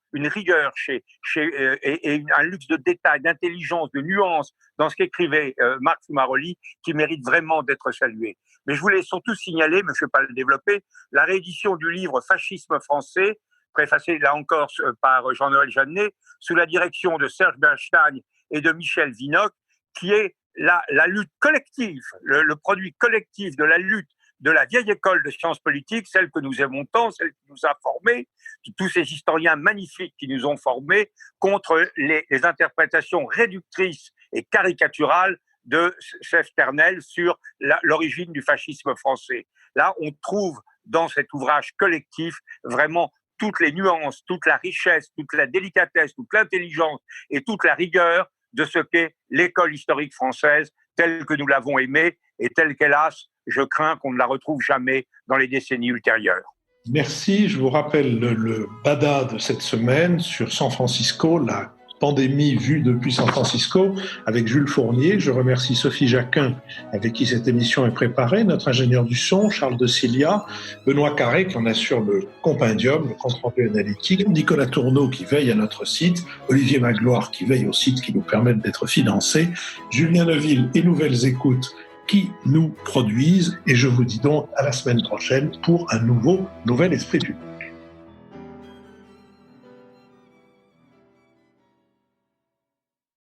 S5: et un luxe de détails, d'intelligence, de nuances dans ce qu'écrivait Marc Fumaroli qui mérite vraiment d'être salué. Mais je voulais surtout signaler, mais je ne vais pas le développer, la réédition du livre Fascisme français, préfacé là encore par Jean-Noël Jeannet, sous la direction de Serge Bernstein et de Michel Vinocq, qui est la lutte collective, le produit collectif de la lutte de la vieille école de sciences politiques, celle que nous aimons tant, celle qui nous a formés, tous ces historiens magnifiques qui nous ont formés, contre les interprétations réductrices et caricaturales de Sèvres Ternel sur l'origine du fascisme français. Là, on trouve dans cet ouvrage collectif vraiment toutes les nuances, toute la richesse, toute la délicatesse, toute l'intelligence et toute la rigueur de ce qu'est l'école historique française telle que nous l'avons aimée et telle qu'hélas, je crains qu'on ne la retrouve jamais dans les décennies ultérieures.
S1: Merci. Je vous rappelle le BADA de cette semaine sur San Francisco, la pandémie vue depuis San Francisco, avec Jules Fournier. Je remercie Sophie Jacquin, avec qui cette émission est préparée, notre ingénieur du son, Charles de Cilia, Benoît Carré, qui en assure le compendium, le compte-rendu analytique, Nicolas Tourneau, qui veille à notre site, Olivier Magloire, qui veille aux sites qui nous permettent d'être financés, Julien Neuville et Nouvelles Écoutes, qui nous produisent. Et je vous dis donc à la semaine prochaine pour un nouvel Esprit Public.